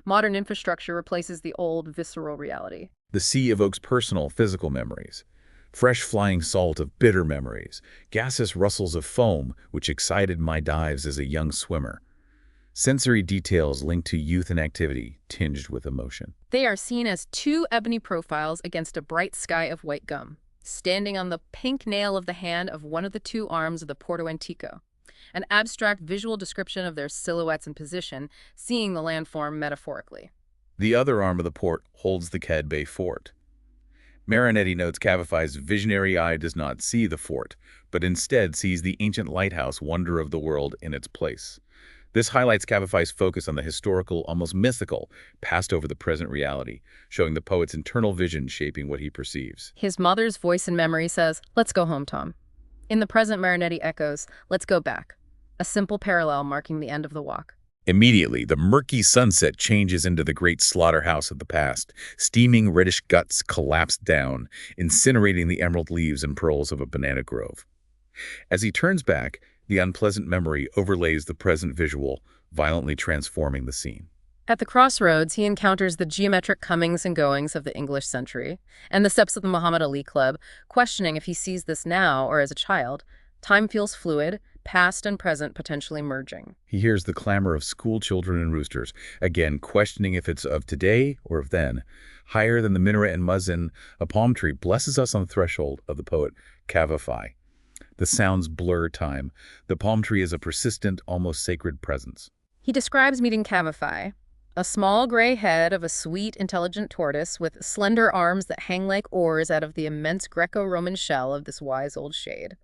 Modern infrastructure replaces the old, visceral reality. The sea evokes personal, physical memories. Fresh flying salt of bitter memories, gaseous rustles of foam, which excited my dives as a young swimmer. Sensory details linked to youth and activity, tinged with emotion. They are seen as two ebony profiles against a bright sky of white gum, standing on the pink nail of the hand of one of the two arms of the Porto Antico. An abstract visual description of their silhouettes and position, seeing the landform metaphorically. The other arm of the port holds the Cad Bay Fort. Marinetti notes Cavify's visionary eye does not see the fort, but instead sees the ancient lighthouse wonder of the world in its place. This highlights Cavify's focus on the historical, almost mythical, past over the present reality, showing the poet's internal vision shaping what he perceives. His mother's voice in memory says, "Let's go home, Tom." In the present, Marinetti echoes, "Let's go back," a simple parallel marking the end of the walk. Immediately, the murky sunset changes into the great slaughterhouse of the past. Steaming reddish guts collapse down, incinerating the emerald leaves and pearls of a banana grove. As he turns back, the unpleasant memory overlays the present visual, violently transforming the scene. At the crossroads, he encounters the geometric comings and goings of the English century and the steps of the Muhammad Ali Club, questioning if he sees this now or as a child. Time feels fluid, past and present potentially merging. He hears the clamor of school children and roosters, again questioning if it's of today or of then. Higher than the minaret and muezzin, a palm tree blesses us on the threshold of the poet Cavify. The sounds blur time. The palm tree is a persistent, almost sacred presence. He describes meeting Cavify, a small gray head of a sweet, intelligent tortoise with slender arms that hang like oars out of the immense Greco-Roman shell of this wise old shade.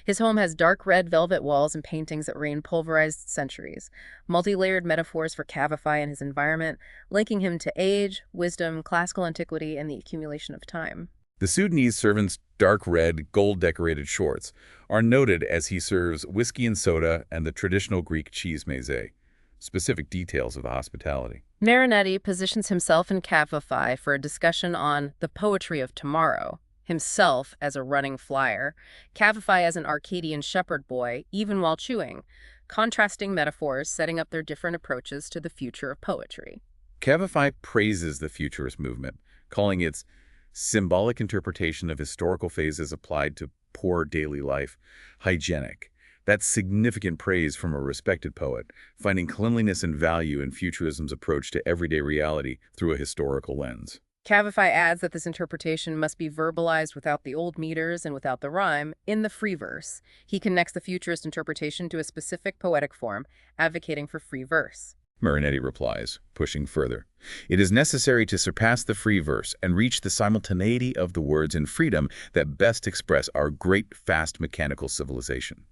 His home has dark red velvet walls and paintings that rain pulverized centuries, multi-layered metaphors for Cavify and his environment, linking him to age, wisdom, classical antiquity, and the accumulation of time. The Sudanese servant's dark red, gold-decorated shorts are noted as he serves whiskey and soda and the traditional Greek cheese meze, specific details of the hospitality. Marinetti positions himself in Cavify for a discussion on the poetry of tomorrow, himself as a running flyer, Cavify as an Arcadian shepherd boy, even while chewing, contrasting metaphors setting up their different approaches to the future of poetry. Cavify praises the futurist movement, calling its symbolic interpretation of historical phases applied to poor daily life hygienic. That's significant praise from a respected poet, finding cleanliness and value in futurism's approach to everyday reality through a historical lens. Cavify adds that this interpretation must be verbalized without the old meters and without the rhyme in the free verse. He connects the futurist interpretation to a specific poetic form, advocating for free verse. Marinetti replies, pushing further. It is necessary to surpass the free verse and reach the simultaneity of the words in freedom that best express our great, fast mechanical civilization.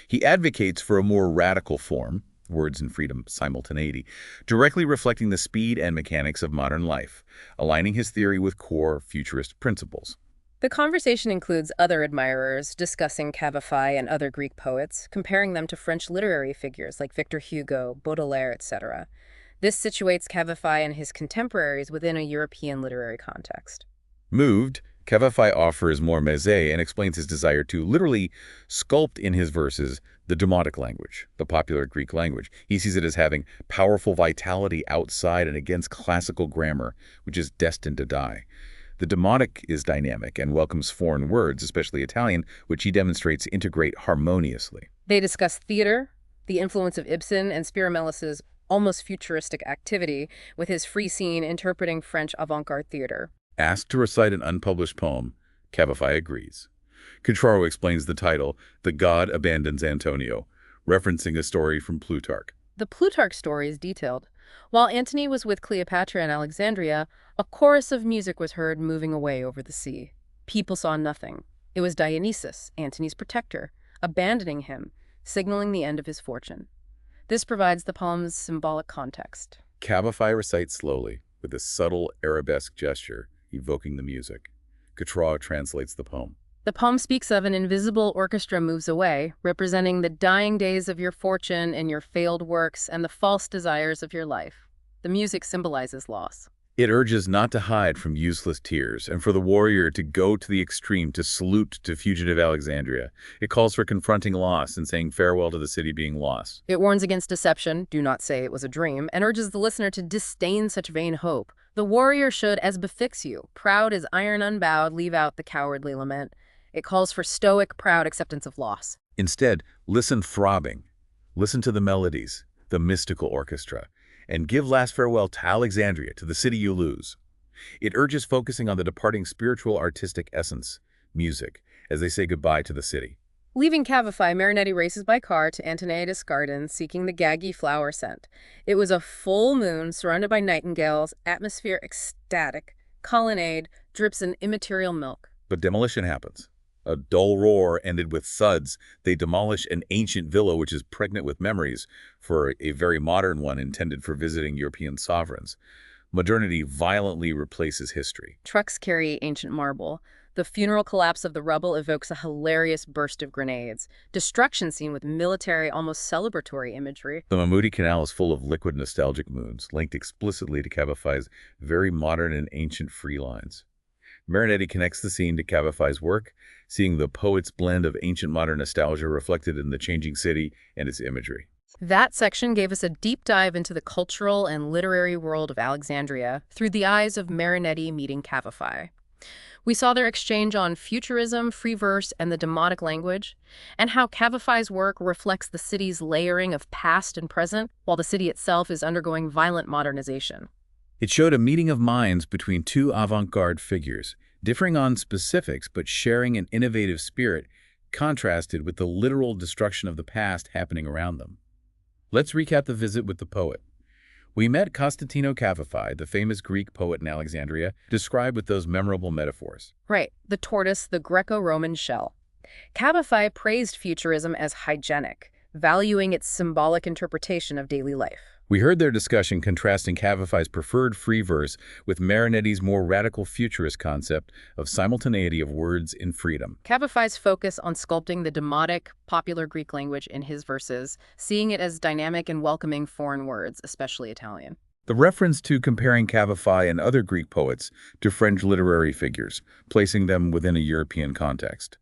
He advocates for a more radical form, words in freedom, simultaneity, directly reflecting the speed and mechanics of modern life, aligning his theory with core futurist principles. The conversation includes other admirers discussing Cavify and other Greek poets, comparing them to French literary figures like Victor Hugo, Baudelaire, etc. This situates Cavify and his contemporaries within a European literary context. Moved, Cavify offers more meze and explains his desire to literally sculpt in his verses the Demotic language, the popular Greek language. He sees it as having powerful vitality outside and against classical grammar, which is destined to die. The Demotic is dynamic and welcomes foreign words, especially Italian, which he demonstrates integrate harmoniously. They discuss theater, the influence of Ibsen, and Spiramelis's almost futuristic activity, with his free scene interpreting French avant-garde theater. Asked to recite an unpublished poem, Cavify agrees. Contraro explains the title, The God Abandons Antonio, referencing a story from Plutarch. The Plutarch story is detailed. While Antony was with Cleopatra in Alexandria, a chorus of music was heard moving away over the sea. People saw nothing. It was Dionysus, Antony's protector, abandoning him, signaling the end of his fortune. This provides the poem's symbolic context. Cavify recites slowly, with a subtle arabesque gesture, evoking the music. Contraro translates the poem. The poem speaks of an invisible orchestra moves away, representing the dying days of your fortune and your failed works and the false desires of your life. The music symbolizes loss. It urges not to hide from useless tears and for the warrior to go to the extreme to salute to fugitive Alexandria. It calls for confronting loss and saying farewell to the city being lost. It warns against deception, do not say it was a dream, and urges the listener to disdain such vain hope, The warrior should, as befits you, proud as iron unbowed, leave out the cowardly lament. It calls for stoic, proud acceptance of loss. Instead, listen throbbing. Listen to the melodies, the mystical orchestra, and give last farewell to Alexandria, to the city you lose. It urges focusing on the departing spiritual artistic essence, music, as they say goodbye to the city. Leaving Cavify, Marinetti races by car to Antoniades Garden, seeking the gaggy flower scent. It was a full moon, surrounded by nightingales, atmosphere ecstatic, colonnade, drips in immaterial milk. But demolition happens. A dull roar ended with thuds. They demolish an ancient villa which is pregnant with memories for a very modern one intended for visiting European sovereigns. Modernity violently replaces history. Trucks carry ancient marble. The funeral collapse of the rubble evokes a hilarious burst of grenades. Destruction seen with military, almost celebratory imagery. The Mammootty Canal is full of liquid nostalgic moons, linked explicitly to Cavify's very modern and ancient free lines. Marinetti connects the scene to Cavify's work, seeing the poet's blend of ancient modern nostalgia reflected in the changing city and its imagery. That section gave us a deep dive into the cultural and literary world of Alexandria through the eyes of Marinetti meeting Cavify. We saw their exchange on futurism, free verse, and the demotic language, and how Cavify's work reflects the city's layering of past and present, while the city itself is undergoing violent modernization. It showed a meeting of minds between two avant-garde figures, differing on specifics but sharing an innovative spirit, contrasted with the literal destruction of the past happening around them. Let's recap the visit with the poet. We met Constantino Cavify, the famous Greek poet in Alexandria, described with those memorable metaphors. Right, the tortoise, the Greco-Roman shell. Cavify praised futurism as hygienic, valuing its symbolic interpretation of daily life. We heard their discussion contrasting Cavify's preferred free verse with Marinetti's more radical futurist concept of simultaneity of words in freedom. Cavify's focus on sculpting the demotic, popular Greek language in his verses, seeing it as dynamic and welcoming foreign words, especially Italian. The reference to comparing Cavify and other Greek poets to French literary figures, placing them within a European context.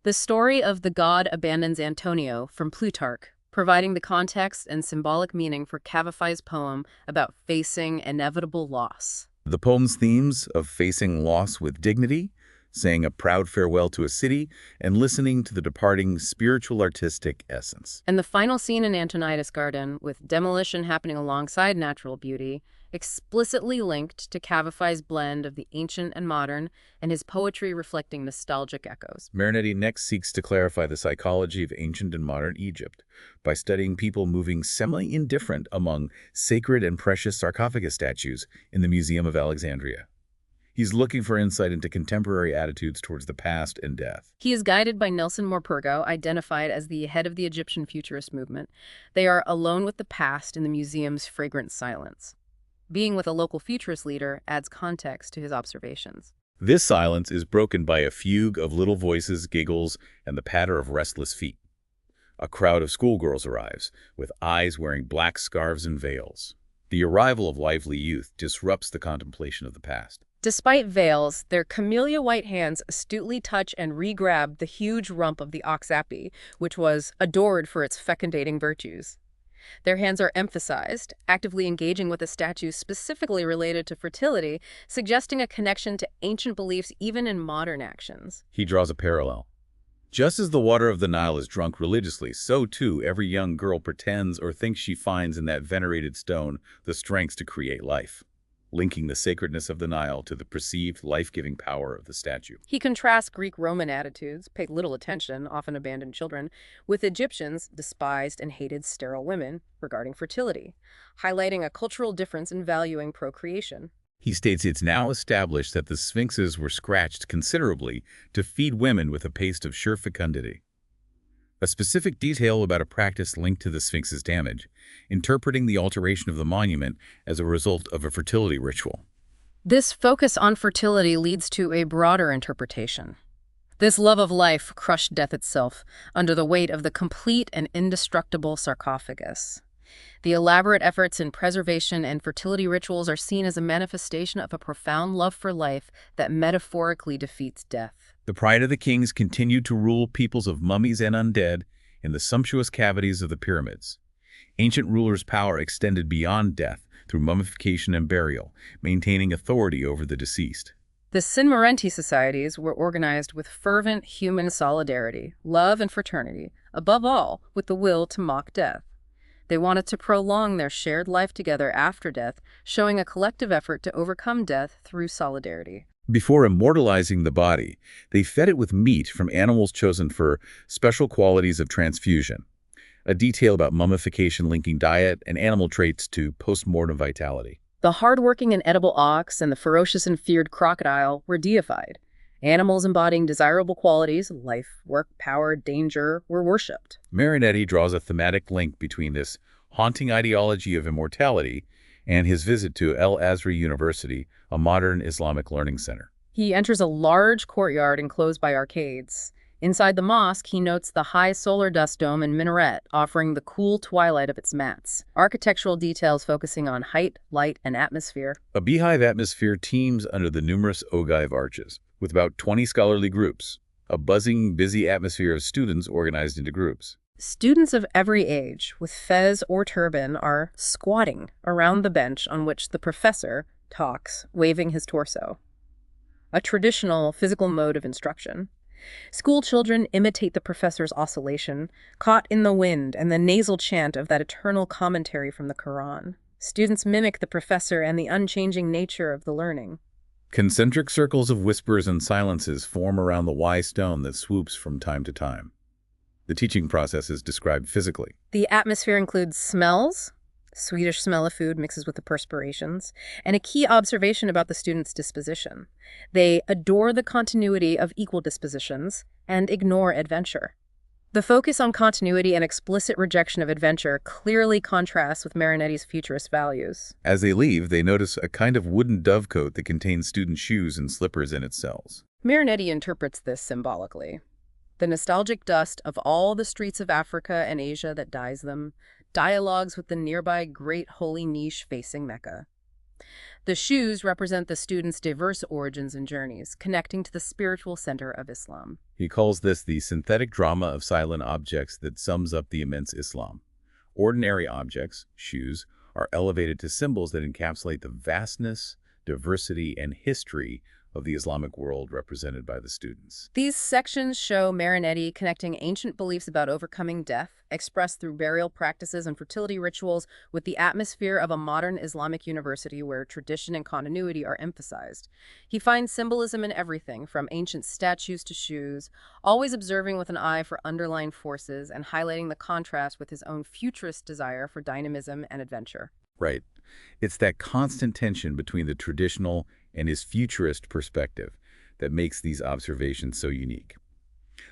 The story of the god abandons Antonio from Plutarch, providing the context and symbolic meaning for Cavify's poem about facing inevitable loss. The poem's themes of facing loss with dignity, saying a proud farewell to a city, and listening to the departing spiritual artistic essence. And the final scene in Antoniades Garden, with demolition happening alongside natural beauty, explicitly linked to Cavify's blend of the ancient and modern, and his poetry reflecting nostalgic echoes. Marinetti next seeks to clarify the psychology of ancient and modern Egypt by studying people moving semi-indifferent among sacred and precious sarcophagus statues in the Museum of Alexandria. He's looking for insight into contemporary attitudes towards the past and death. He is guided by Nelson Morpurgo, identified as the head of the Egyptian futurist movement. They are alone with the past in the museum's fragrant silence. Being with a local futurist leader adds context to his observations. This silence is broken by a fugue of little voices, giggles, and the patter of restless feet. A crowd of schoolgirls arrives, with eyes wearing black scarves and veils. The arrival of lively youth disrupts the contemplation of the past. Despite veils, their camellia white hands astutely touch and re-grab the huge rump of the ox api, which was adored for its fecundating virtues. Their hands are emphasized, actively engaging with a statue specifically related to fertility, suggesting a connection to ancient beliefs even in modern actions. He draws a parallel. Just as the water of the Nile is drunk religiously, so too every young girl pretends or thinks she finds in that venerated stone the strength to create life, linking the sacredness of the Nile to the perceived life-giving power of the statue. He contrasts Greek-Roman attitudes, paid little attention, often abandoned children, with Egyptians, despised and hated sterile women, regarding fertility, highlighting a cultural difference in valuing procreation. He states it's now established that the sphinxes were scratched considerably to feed women with a paste of sure fecundity. A specific detail about a practice linked to the sphinx's damage, interpreting the alteration of the monument as a result of a fertility ritual. This focus on fertility leads to a broader interpretation. This love of life crushed death itself under the weight of the complete and indestructible sarcophagus. The elaborate efforts in preservation and fertility rituals are seen as a manifestation of a profound love for life that metaphorically defeats death. The pride of the kings continued to rule peoples of mummies and undead in the sumptuous cavities of the pyramids. Ancient rulers' power extended beyond death through mummification and burial, maintaining authority over the deceased. The Sinmarenti societies were organized with fervent human solidarity, love, and fraternity, above all, with the will to mock death. They wanted to prolong their shared life together after death, showing a collective effort to overcome death through solidarity. Before immortalizing the body, they fed it with meat from animals chosen for special qualities of transfusion. A detail about mummification linking diet and animal traits to post-mortem vitality. The hard-working and edible ox and the ferocious and feared crocodile were deified. Animals embodying desirable qualities, life, work, power, danger, were worshipped. Marinetti draws a thematic link between this haunting ideology of immortality and his visit to Al-Azhar University, a modern Islamic learning center. He enters a large courtyard enclosed by arcades. Inside the mosque, he notes the high solar dust dome and minaret, offering the cool twilight of its mats. Architectural details focusing on height, light, and atmosphere. A beehive atmosphere teems under the numerous ogive arches, with about 20 scholarly groups. A buzzing, busy atmosphere of students organized into groups. Students of every age, with fez or turban, are squatting around the bench on which the professor talks, waving his torso. A traditional physical mode of instruction. School children imitate the professor's oscillation, caught in the wind and the nasal chant of that eternal commentary from the Quran. Students mimic the professor and the unchanging nature of the learning. Concentric circles of whispers and silences form around the Y stone that swoops from time to time. The teaching process is described physically. The atmosphere includes smells. Sweetish smell of food mixes with the perspirations, and a key observation about the students' disposition. They adore the continuity of equal dispositions and ignore adventure. The focus on continuity and explicit rejection of adventure clearly contrasts with Marinetti's futurist values. As they leave, they notice a kind of wooden dovecote that contains student shoes and slippers in its cells. Marinetti interprets this symbolically. The nostalgic dust of all the streets of Africa and Asia that dyes them, dialogues with the nearby great holy niche facing Mecca. The shoes represent the students' diverse origins and journeys, connecting to the spiritual center of Islam. He calls this the synthetic drama of silent objects that sums up the immense Islam. Ordinary objects, shoes, are elevated to symbols that encapsulate the vastness, diversity, and history of the Islamic world represented by the students. These sections show Marinetti connecting ancient beliefs about overcoming death, expressed through burial practices and fertility rituals, with the atmosphere of a modern Islamic university where tradition and continuity are emphasized. He finds symbolism in everything, from ancient statues to shoes, always observing with an eye for underlying forces and highlighting the contrast with his own futurist desire for dynamism and adventure. Right. It's that constant tension between the traditional and his futurist perspective that makes these observations so unique.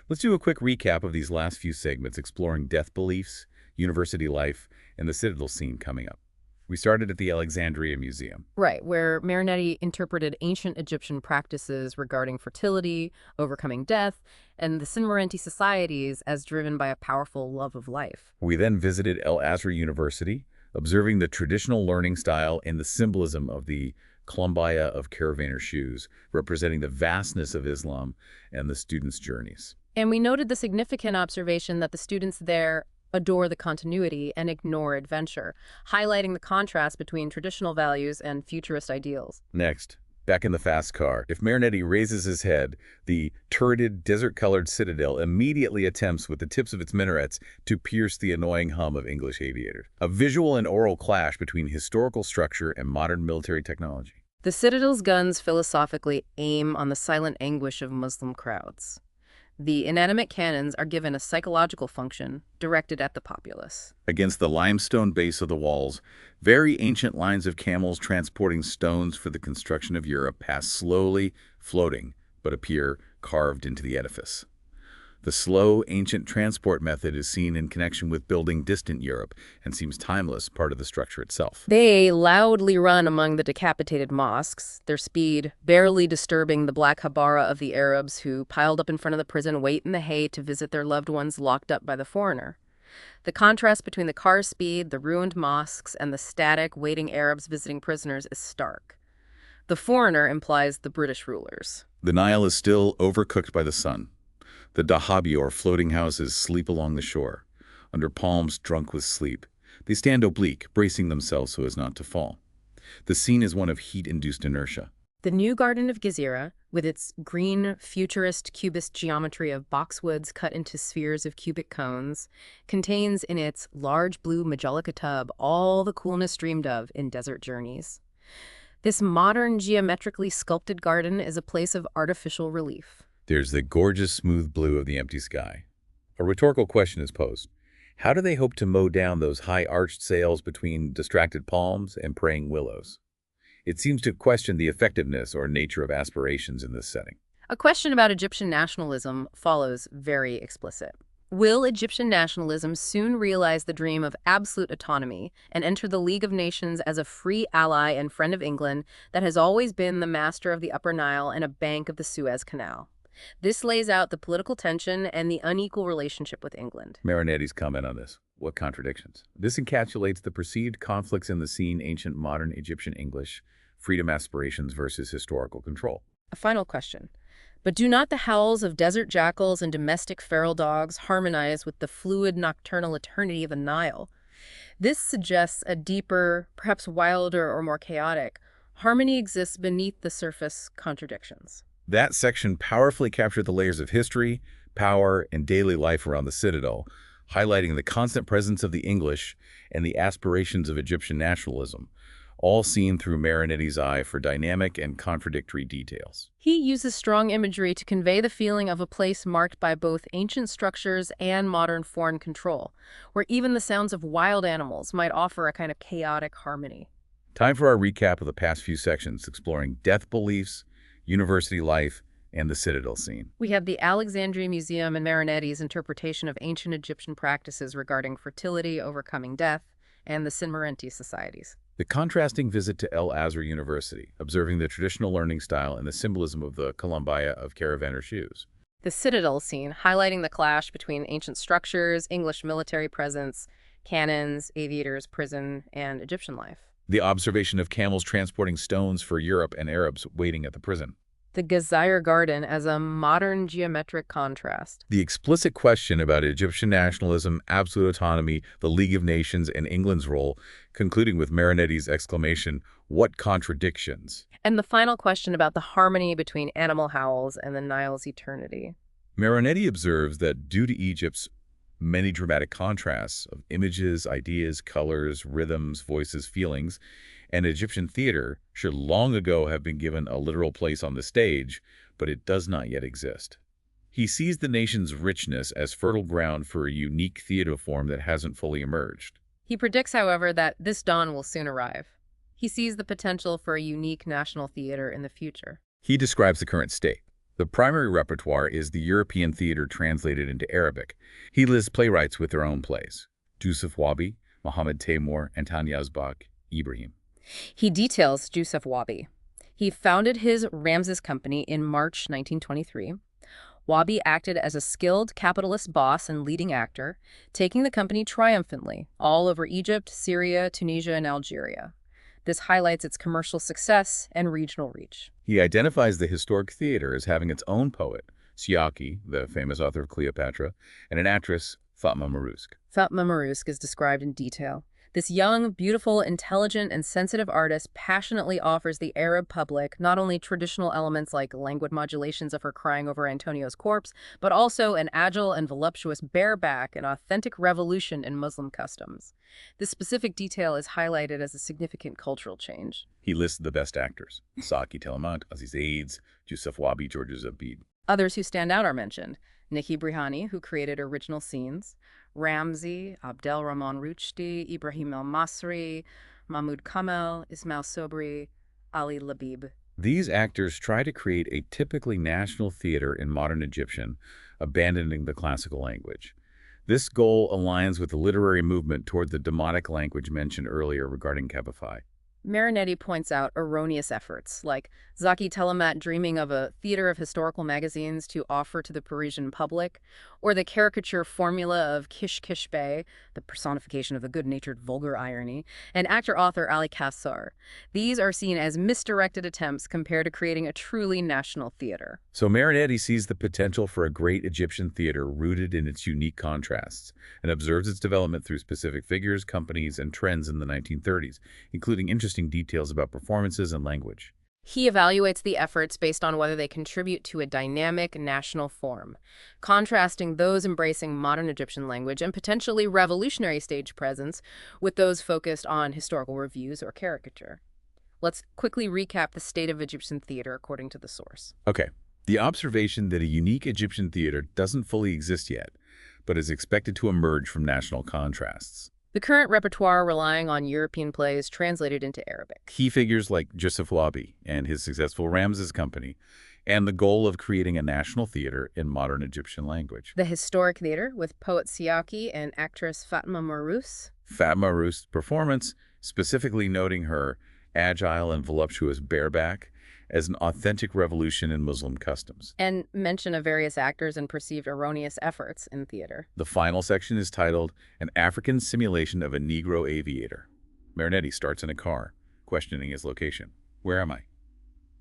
Let's do a quick recap of these last few segments exploring death beliefs, university life, and the Citadel scene coming up. We started at the Alexandria Museum. Right, where Marinetti interpreted ancient Egyptian practices regarding fertility, overcoming death, and the Sinmarenti societies as driven by a powerful love of life. We then visited Al-Azhar University, observing the traditional learning style and the symbolism of the clumbaya of caravaner shoes, representing the vastness of Islam and the students' journeys. And we noted the significant observation that the students there adore the continuity and ignore adventure, highlighting the contrast between traditional values and futurist ideals. Next, back in the fast car, if Marinetti raises his head, the turreted, desert-colored citadel immediately attempts with the tips of its minarets to pierce the annoying hum of English aviators. A visual and oral clash between historical structure and modern military technology. The Citadel's guns philosophically aim on the silent anguish of Muslim crowds. The inanimate cannons are given a psychological function directed at the populace. Against the limestone base of the walls, very ancient lines of camels transporting stones for the construction of Europe pass slowly, floating, but appear carved into the edifice. The slow, ancient transport method is seen in connection with building distant Europe and seems timeless, part of the structure itself. They loudly run among the decapitated mosques, their speed barely disturbing the black habara of the Arabs who, piled up in front of the prison, wait in the hay to visit their loved ones locked up by the foreigner. The contrast between the car's speed, the ruined mosques, and the static, waiting Arabs visiting prisoners is stark. The foreigner implies the British rulers. The Nile is still overcooked by the sun. The dahabi, or floating houses, sleep along the shore, under palms drunk with sleep. They stand oblique, bracing themselves so as not to fall. The scene is one of heat-induced inertia. The new Garden of Gezira, with its green, futurist, cubist geometry of boxwoods cut into spheres of cubic cones, contains in its large blue Majolica tub all the coolness dreamed of in desert journeys. This modern, geometrically sculpted garden is a place of artificial relief. There's the gorgeous smooth blue of the empty sky. A rhetorical question is posed. How do they hope to mow down those high-arched sails between distracted palms and praying willows? It seems to question the effectiveness or nature of aspirations in this setting. A question about Egyptian nationalism follows very explicit. Will Egyptian nationalism soon realize the dream of absolute autonomy and enter the League of Nations as a free ally and friend of England that has always been the master of the Upper Nile and a bank of the Suez Canal? This lays out the political tension and the unequal relationship with England. Marinetti's comment on this. What contradictions? This encapsulates the perceived conflicts in the scene: ancient modern Egyptian English, freedom aspirations versus historical control. A final question. But do not the howls of desert jackals and domestic feral dogs harmonize with the fluid nocturnal eternity of the Nile? This suggests a deeper, perhaps wilder or more chaotic, harmony exists beneath the surface contradictions. That section powerfully captured the layers of history, power, and daily life around the citadel, highlighting the constant presence of the English and the aspirations of Egyptian nationalism, all seen through Marinetti's eye for dynamic and contradictory details. He uses strong imagery to convey the feeling of a place marked by both ancient structures and modern foreign control, where even the sounds of wild animals might offer a kind of chaotic harmony. Time for our recap of the past few sections, exploring death beliefs, university life, and the citadel scene. We have the Alexandria Museum and Marinetti's interpretation of ancient Egyptian practices regarding fertility, overcoming death, and the Sinmarenti societies. The contrasting visit to El Azhar University, observing the traditional learning style and the symbolism of the columbia of caravanner shoes. The citadel scene, highlighting the clash between ancient structures, English military presence, cannons, aviators, prison, and Egyptian life. The observation of camels transporting stones for Europe and Arabs waiting at the prison. The Gezira Garden as a modern geometric contrast. The explicit question about Egyptian nationalism, absolute autonomy, the League of Nations, and England's role, concluding with Marinetti's exclamation, "What contradictions!" And the final question about the harmony between animal howls and the Nile's eternity. Marinetti observes that due to Egypt's many dramatic contrasts of images, ideas, colors, rhythms, voices, feelings, and Egyptian theater should long ago have been given a literal place on the stage, but it does not yet exist. He sees the nation's richness as fertile ground for a unique theater form that hasn't fully emerged. He predicts, however, that this dawn will soon arrive. He sees the potential for a unique national theater in the future. He describes the current state. The primary repertoire is the European theater translated into Arabic. He lists playwrights with their own plays: Yusuf Wabi, Mohammed Taimur, and Tanya Azbak, Ibrahim. He details Yusuf Wabi. He founded his Ramses Company in March 1923. Wabi acted as a skilled capitalist boss and leading actor, taking the company triumphantly all over Egypt, Syria, Tunisia, and Algeria. This highlights its commercial success and regional reach. He identifies the historic theater as having its own poet, Siaki, the famous author of Cleopatra, and an actress, Fatma Marusk. Fatma Marusk is described in detail. This young, beautiful, intelligent, and sensitive artist passionately offers the Arab public not only traditional elements like languid modulations of her crying over Antonio's corpse, but also an agile and voluptuous bareback, an authentic revolution in Muslim customs. This specific detail is highlighted as a significant cultural change. He lists the best actors: Saki Telemant, Aziz Aids, Yusuf Wabi, George Zabid. Others who stand out are mentioned: Nikki Brihani, who created original scenes, Ramzi, Abdel Rahman Ruchdi, Ibrahim el-Masri, Mahmoud Kamel, Ismail Sobri, Ali Labib. These actors try to create a typically national theater in modern Egyptian, abandoning the classical language. This goal aligns with the literary movement toward the Demotic language mentioned earlier regarding Kabafai. Marinetti points out erroneous efforts, like Zaki Telemat dreaming of a theater of historical magazines to offer to the Parisian public, or the caricature formula of Kish Kish Bey, the personification of the good-natured vulgar irony, and actor-author Ali Kassar. These are seen as misdirected attempts compared to creating a truly national theater. So Marinetti sees the potential for a great Egyptian theater rooted in its unique contrasts, and observes its development through specific figures, companies, and trends in the 1930s, including interesting interesting details about performances and language. He evaluates the efforts based on whether they contribute to a dynamic national form, contrasting those embracing modern Egyptian language and potentially revolutionary stage presence with those focused on historical reviews or caricature. Let's quickly recap the state of Egyptian theater according to the source. Okay, the observation that a unique Egyptian theater doesn't fully exist yet, but is expected to emerge from national contrasts. The current repertoire relying on European plays translated into Arabic. Key figures like Joseph Wabi and his successful Ramses Company, and the goal of creating a national theater in modern Egyptian language. The historic theater with poet Siaki and actress Fatma Marous. Fatma Marous' performance, specifically noting her agile and voluptuous bareback as an authentic revolution in Muslim customs. And mention of various actors and perceived erroneous efforts in theater. The final section is titled An African Simulation of a Negro Aviator. Marinetti starts in a car, questioning his location. Where am I?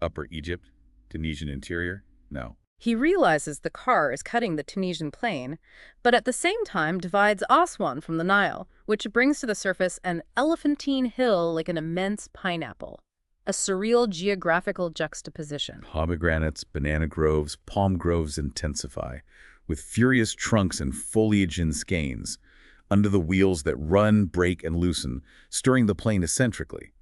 Upper Egypt? Tunisian interior? No. He realizes the car is cutting the Tunisian plain, but at the same time divides Aswan from the Nile, which brings to the surface an elephantine hill like an immense pineapple. A surreal geographical juxtaposition. Pomegranates, banana groves, palm groves intensify, with furious trunks and foliage in skeins, under the wheels that run, break, and loosen, stirring the plain eccentrically.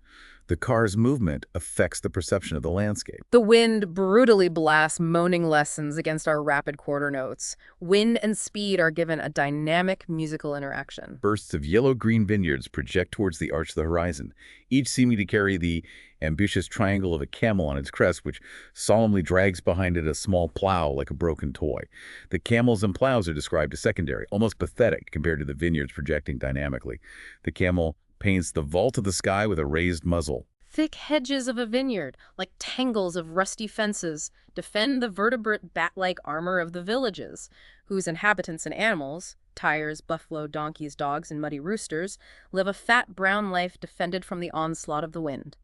The car's movement affects the perception of the landscape. The wind brutally blasts moaning lessons against our rapid quarter notes. Wind and speed are given a dynamic musical interaction. Bursts of yellow-green vineyards project towards the arch of the horizon, each seeming to carry the ambitious triangle of a camel on its crest, which solemnly drags behind it a small plow like a broken toy. The camels and plows are described as secondary, almost pathetic compared to the vineyards projecting dynamically. The camel paints the vault of the sky with a raised muzzle. Thick hedges of a vineyard, like tangles of rusty fences, defend the vertebrate bat-like armor of the villages, whose inhabitants and animals, tyres, buffalo, donkeys, dogs, and muddy roosters, live a fat brown life defended from the onslaught of the wind.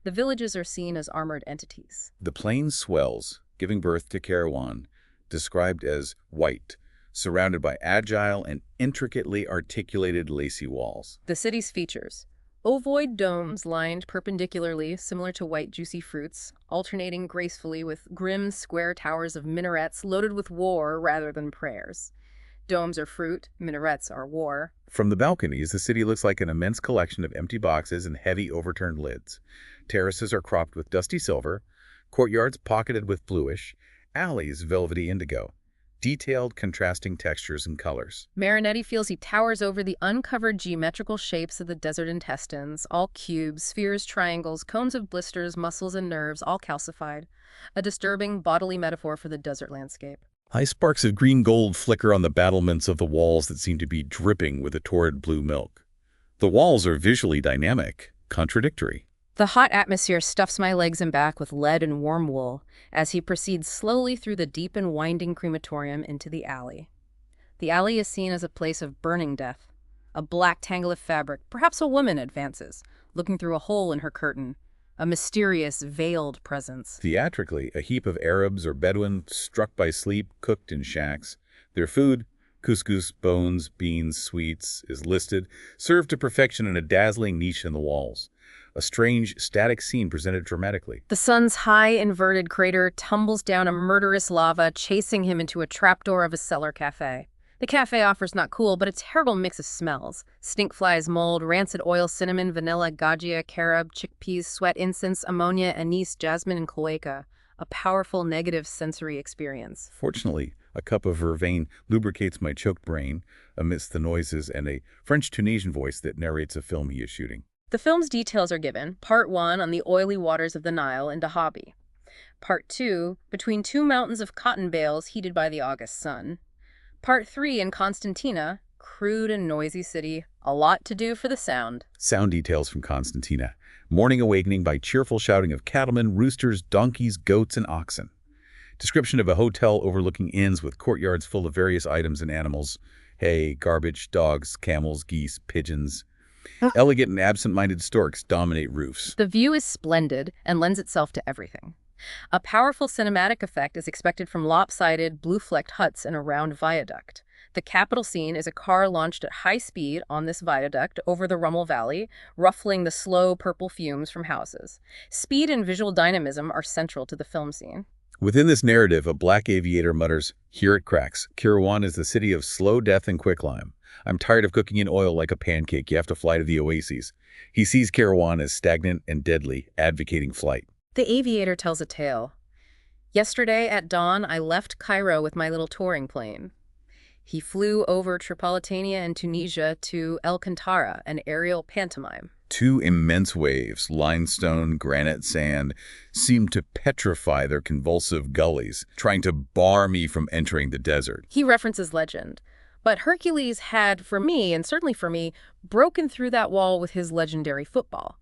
The villages are seen as armored entities. The plain swells, giving birth to Kairouan, described as white, surrounded by agile and intricately articulated lacy walls. The city's features. Ovoid domes lined perpendicularly, similar to white juicy fruits, alternating gracefully with grim square towers of minarets loaded with war rather than prayers. Domes are fruit, minarets are war. From the balconies, the city looks like an immense collection of empty boxes and heavy overturned lids. Terraces are cropped with dusty silver, courtyards pocketed with bluish, alleys velvety indigo. Detailed, contrasting textures and colors. Marinetti feels he towers over the uncovered geometrical shapes of the desert intestines, all cubes, spheres, triangles, cones of blisters, muscles, and nerves, all calcified. A disturbing bodily metaphor for the desert landscape. High sparks of green gold flicker on the battlements of the walls that seem to be dripping with a torrid blue milk. The walls are visually dynamic, contradictory. The hot atmosphere stuffs my legs and back with lead and warm wool as he proceeds slowly through the deep and winding crematorium into the alley. The alley is seen as a place of burning death. A black tangle of fabric, perhaps a woman, advances, looking through a hole in her curtain. A mysterious, veiled presence. Theatrically, a heap of Arabs or Bedouin struck by sleep, cooked in shacks. Their food, couscous, bones, beans, sweets, is listed, served to perfection in a dazzling niche in the walls. A strange, static scene presented dramatically. The sun's high, inverted crater tumbles down a murderous lava, chasing him into a trapdoor of a cellar cafe. The cafe offers not cool, but a terrible mix of smells. Stink flies, mold, rancid oil, cinnamon, vanilla, gajia, carob, chickpeas, sweat, incense, ammonia, anise, jasmine, and cloaca. A powerful negative sensory experience. Fortunately, a cup of vervain lubricates my choked brain amidst the noises and a French-Tunisian voice that narrates a film he is shooting. The film's details are given. Part 1 on the oily waters of the Nile in Dahabi. Part 2 between two mountains of cotton bales heated by the August sun. Part 3 in Constantina, crude and noisy city, a lot to do for the sound. Sound details from Constantina. Morning awakening by cheerful shouting of cattlemen, roosters, donkeys, goats, and oxen. Description of a hotel overlooking inns with courtyards full of various items and animals. Hay, garbage, dogs, camels, geese, pigeons. Elegant and absent-minded storks dominate roofs. The view is splendid and lends itself to everything. A powerful cinematic effect is expected from lopsided, blue-flecked huts in a round viaduct. The capital scene is a car launched at high speed on this viaduct over the Rummel Valley, ruffling the slow purple fumes from houses. Speed and visual dynamism are central to the film scene. Within this narrative, a black aviator mutters, "Here it cracks. Kairouan is the city of slow death and quicklime. I'm tired of cooking in oil like a pancake. You have to fly to the oases." He sees Kairouan as stagnant and deadly, advocating flight. The aviator tells a tale. "Yesterday at dawn, I left Cairo with my little touring plane. He flew over Tripolitania and Tunisia to El Kantara, an aerial pantomime. Two immense waves, limestone, granite, sand, seemed to petrify their convulsive gullies, trying to bar me from entering the desert." He references legend. But Hercules had, for me, and certainly for me, broken through that wall with his legendary football.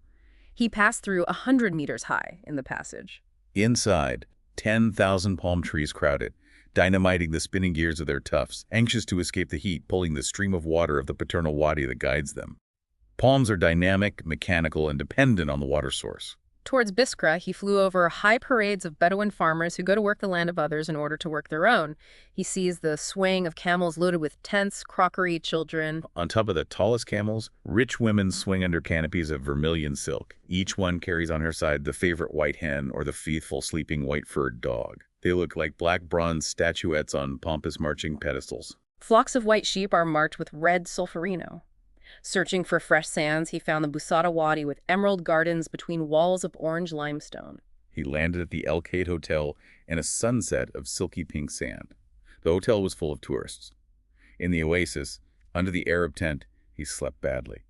He passed through 100 meters high in the passage. Inside, 10,000 palm trees crowded, dynamiting the spinning gears of their tufts, anxious to escape the heat, pulling the stream of water of the paternal wadi that guides them. Palms are dynamic, mechanical, and dependent on the water source. Towards Biskra, he flew over high parades of Bedouin farmers who go to work the land of others in order to work their own. He sees the swaying of camels loaded with tents, crockery, children. On top of the tallest camels, rich women swing under canopies of vermilion silk. Each one carries on her side the favorite white hen or the faithful sleeping white-furred dog. They look like black bronze statuettes on pompous marching pedestals. Flocks of white sheep are marked with red sulfurino. Searching for fresh sands, he found the Busada Wadi with emerald gardens between walls of orange limestone. He landed at the El Kate Hotel in a sunset of silky pink sand. The hotel was full of tourists. In the oasis, under the Arab tent, he slept badly,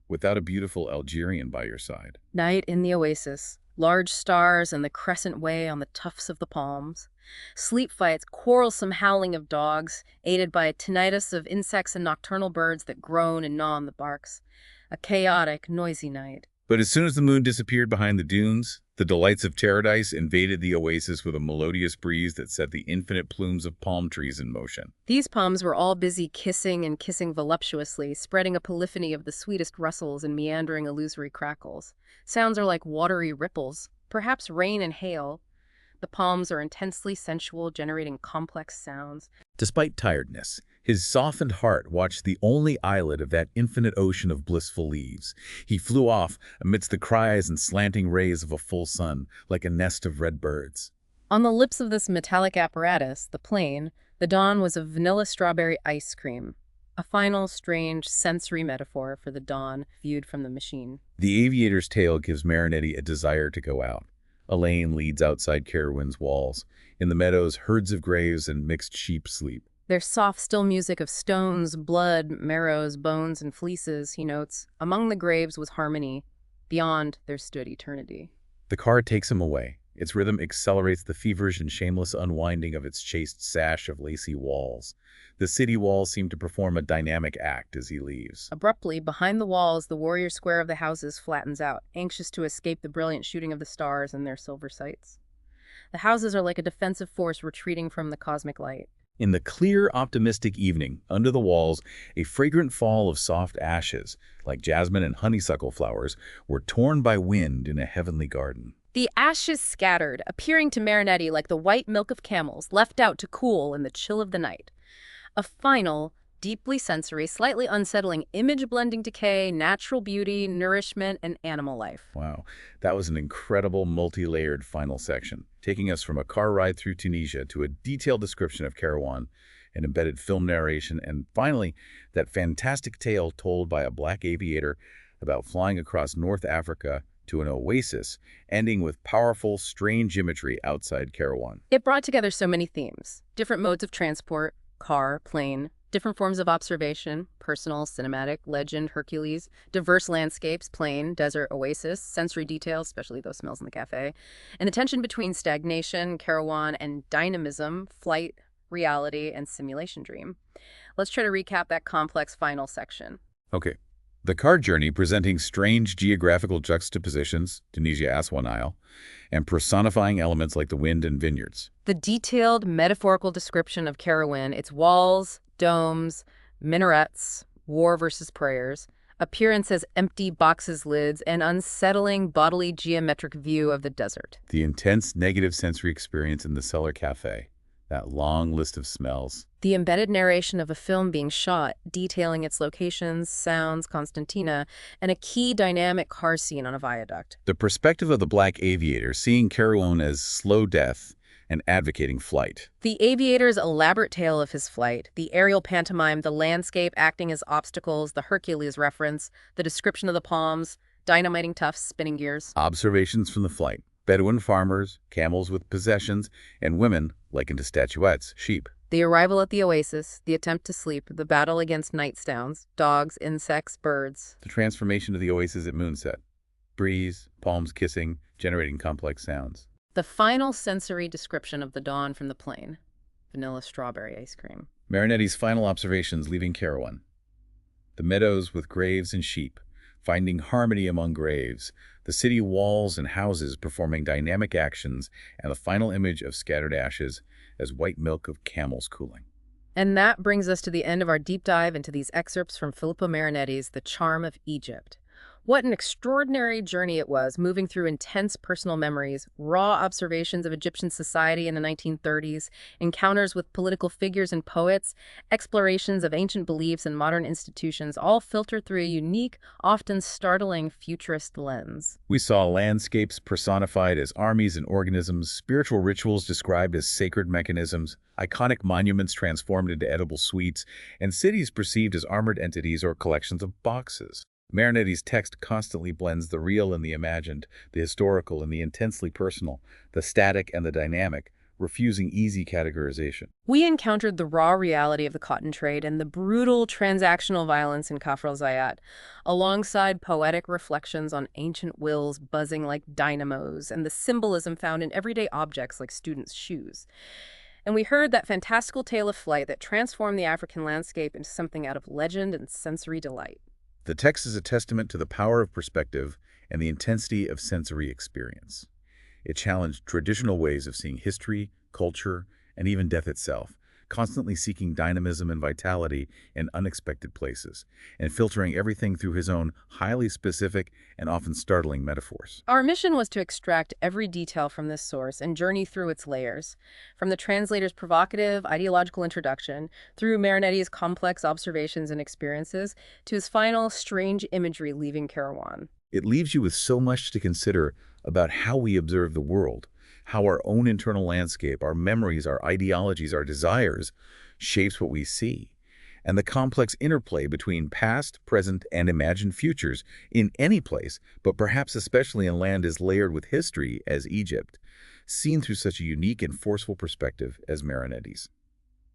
without a beautiful Algerian by your side. Night in the oasis, large stars and the crescent way on the tufts of the palms. Sleep fights, quarrelsome howling of dogs, aided by a tinnitus of insects and nocturnal birds that groan and gnaw on the barks. A chaotic, noisy night. But as soon as the moon disappeared behind the dunes, the delights of paradise invaded the oasis with a melodious breeze that set the infinite plumes of palm trees in motion. These palms were all busy kissing and kissing voluptuously, spreading a polyphony of the sweetest rustles and meandering illusory crackles. Sounds are like watery ripples, perhaps rain and hail. The palms are intensely sensual, generating complex sounds. Despite tiredness, his softened heart watched the only islet of that infinite ocean of blissful leaves. He flew off amidst the cries and slanting rays of a full sun, like a nest of red birds. On the lips of this metallic apparatus, the plane, the dawn was a vanilla strawberry ice cream, a final, strange, sensory metaphor for the dawn viewed from the machine. The aviator's tale gives Marinetti a desire to go out. A lane leads outside Kairouan's walls. In the meadows, herds of graves and mixed sheep sleep. There's soft, still music of stones, blood, marrows, bones, and fleeces, he notes. Among the graves was harmony. Beyond, there stood eternity. The car takes him away. Its rhythm accelerates the feverish and shameless unwinding of its chaste sash of lacy walls. The city walls seem to perform a dynamic act as he leaves. Abruptly, behind the walls, the warrior square of the houses flattens out, anxious to escape the brilliant shooting of the stars and their silver sights. The houses are like a defensive force retreating from the cosmic light. In the clear, optimistic evening, under the walls, a fragrant fall of soft ashes, like jasmine and honeysuckle flowers, were torn by wind in a heavenly garden. The ashes scattered, appearing to Marinetti like the white milk of camels left out to cool in the chill of the night. A final, deeply sensory, slightly unsettling image-blending decay, natural beauty, nourishment, and animal life. Wow, that was an incredible multi-layered final section, taking us from a car ride through Tunisia to a detailed description of Kairouan, an embedded film narration, and finally, that fantastic tale told by a black aviator about flying across North Africa to an oasis, ending with powerful, strange imagery outside Kairouan. It brought together so many themes, different modes of transport, car, plane, different forms of observation, personal, cinematic, legend, Hercules, diverse landscapes, plain, desert, oasis, sensory details, especially those smells in the cafe, and the tension between stagnation, Kairouan, and dynamism, flight, reality, and simulation dream. Let's try to recap that complex final section. Okay. The car journey presenting strange geographical juxtapositions, Tunisia, Aswan Isle, and personifying elements like the wind and vineyards. The detailed metaphorical description of Kairouan, its walls, domes, minarets, war versus prayers, appearance as empty boxes lids, and unsettling bodily geometric view of the desert. The intense negative sensory experience in the cellar cafe, that long list of smells, The embedded narration of a film being shot, detailing its locations, sounds, Constantina, and a key dynamic car scene on a viaduct. The perspective of the black aviator, seeing Kairouan as slow death and advocating flight. The aviator's elaborate tale of his flight, the aerial pantomime, the landscape acting as obstacles, the Hercules reference, the description of the palms, dynamiting tufts, spinning gears. Observations from the flight. Bedouin farmers, camels with possessions, and women likened to statuettes, sheep. The arrival at the oasis, the attempt to sleep, the battle against night sounds, dogs, insects, birds. The transformation of the oasis at moonset. Breeze, palms kissing, generating complex sounds. The final sensory description of the dawn from the plane. Vanilla strawberry ice cream. Marinetti's final observations leaving Kairouan. The meadows with graves and sheep, finding harmony among graves, the city walls and houses performing dynamic actions, and the final image of scattered ashes as white milk of camels cooling. And that brings us to the end of our deep dive into these excerpts from Filippo Marinetti's The Charm of Egypt. What an extraordinary journey it was, moving through intense personal memories, raw observations of Egyptian society in the 1930s, encounters with political figures and poets, explorations of ancient beliefs and modern institutions, all filtered through a unique, often startling futurist lens. We saw landscapes personified as armies and organisms, spiritual rituals described as sacred mechanisms, iconic monuments transformed into edible sweets, and cities perceived as armored entities or collections of boxes. Marinetti's text constantly blends the real and the imagined, the historical and the intensely personal, the static and the dynamic, refusing easy categorization. We encountered the raw reality of the cotton trade and the brutal transactional violence in Kafr el-Zayat, alongside poetic reflections on ancient wills buzzing like dynamos and the symbolism found in everyday objects like students' shoes. And we heard that fantastical tale of flight that transformed the African landscape into something out of legend and sensory delight. The text is a testament to the power of perspective and the intensity of sensory experience. It challenged traditional ways of seeing history, culture, and even death itself, constantly seeking dynamism and vitality in unexpected places, and filtering everything through his own highly specific and often startling metaphors. Our mission was to extract every detail from this source and journey through its layers, from the translator's provocative, ideological introduction, through Marinetti's complex observations and experiences, to his final, strange imagery leaving Kairouan. It leaves you with so much to consider about how we observe the world, how our own internal landscape, our memories, our ideologies, our desires, shapes what we see, and the complex interplay between past, present, and imagined futures in any place, but perhaps especially in land as layered with history as Egypt, seen through such a unique and forceful perspective as Marinetti's.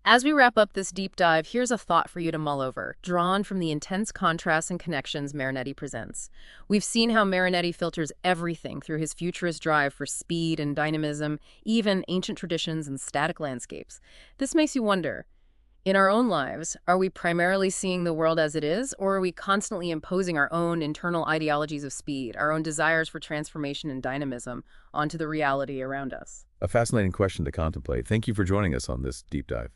As we wrap up this deep dive, here's a thought for you to mull over, drawn from the intense contrasts and connections Marinetti presents. We've seen how Marinetti filters everything through his futurist drive for speed and dynamism, even ancient traditions and static landscapes. This makes you wonder, in our own lives, are we primarily seeing the world as it is, or are we constantly imposing our own internal ideologies of speed, our own desires for transformation and dynamism, onto the reality around us? A fascinating question to contemplate. Thank you for joining us on this deep dive.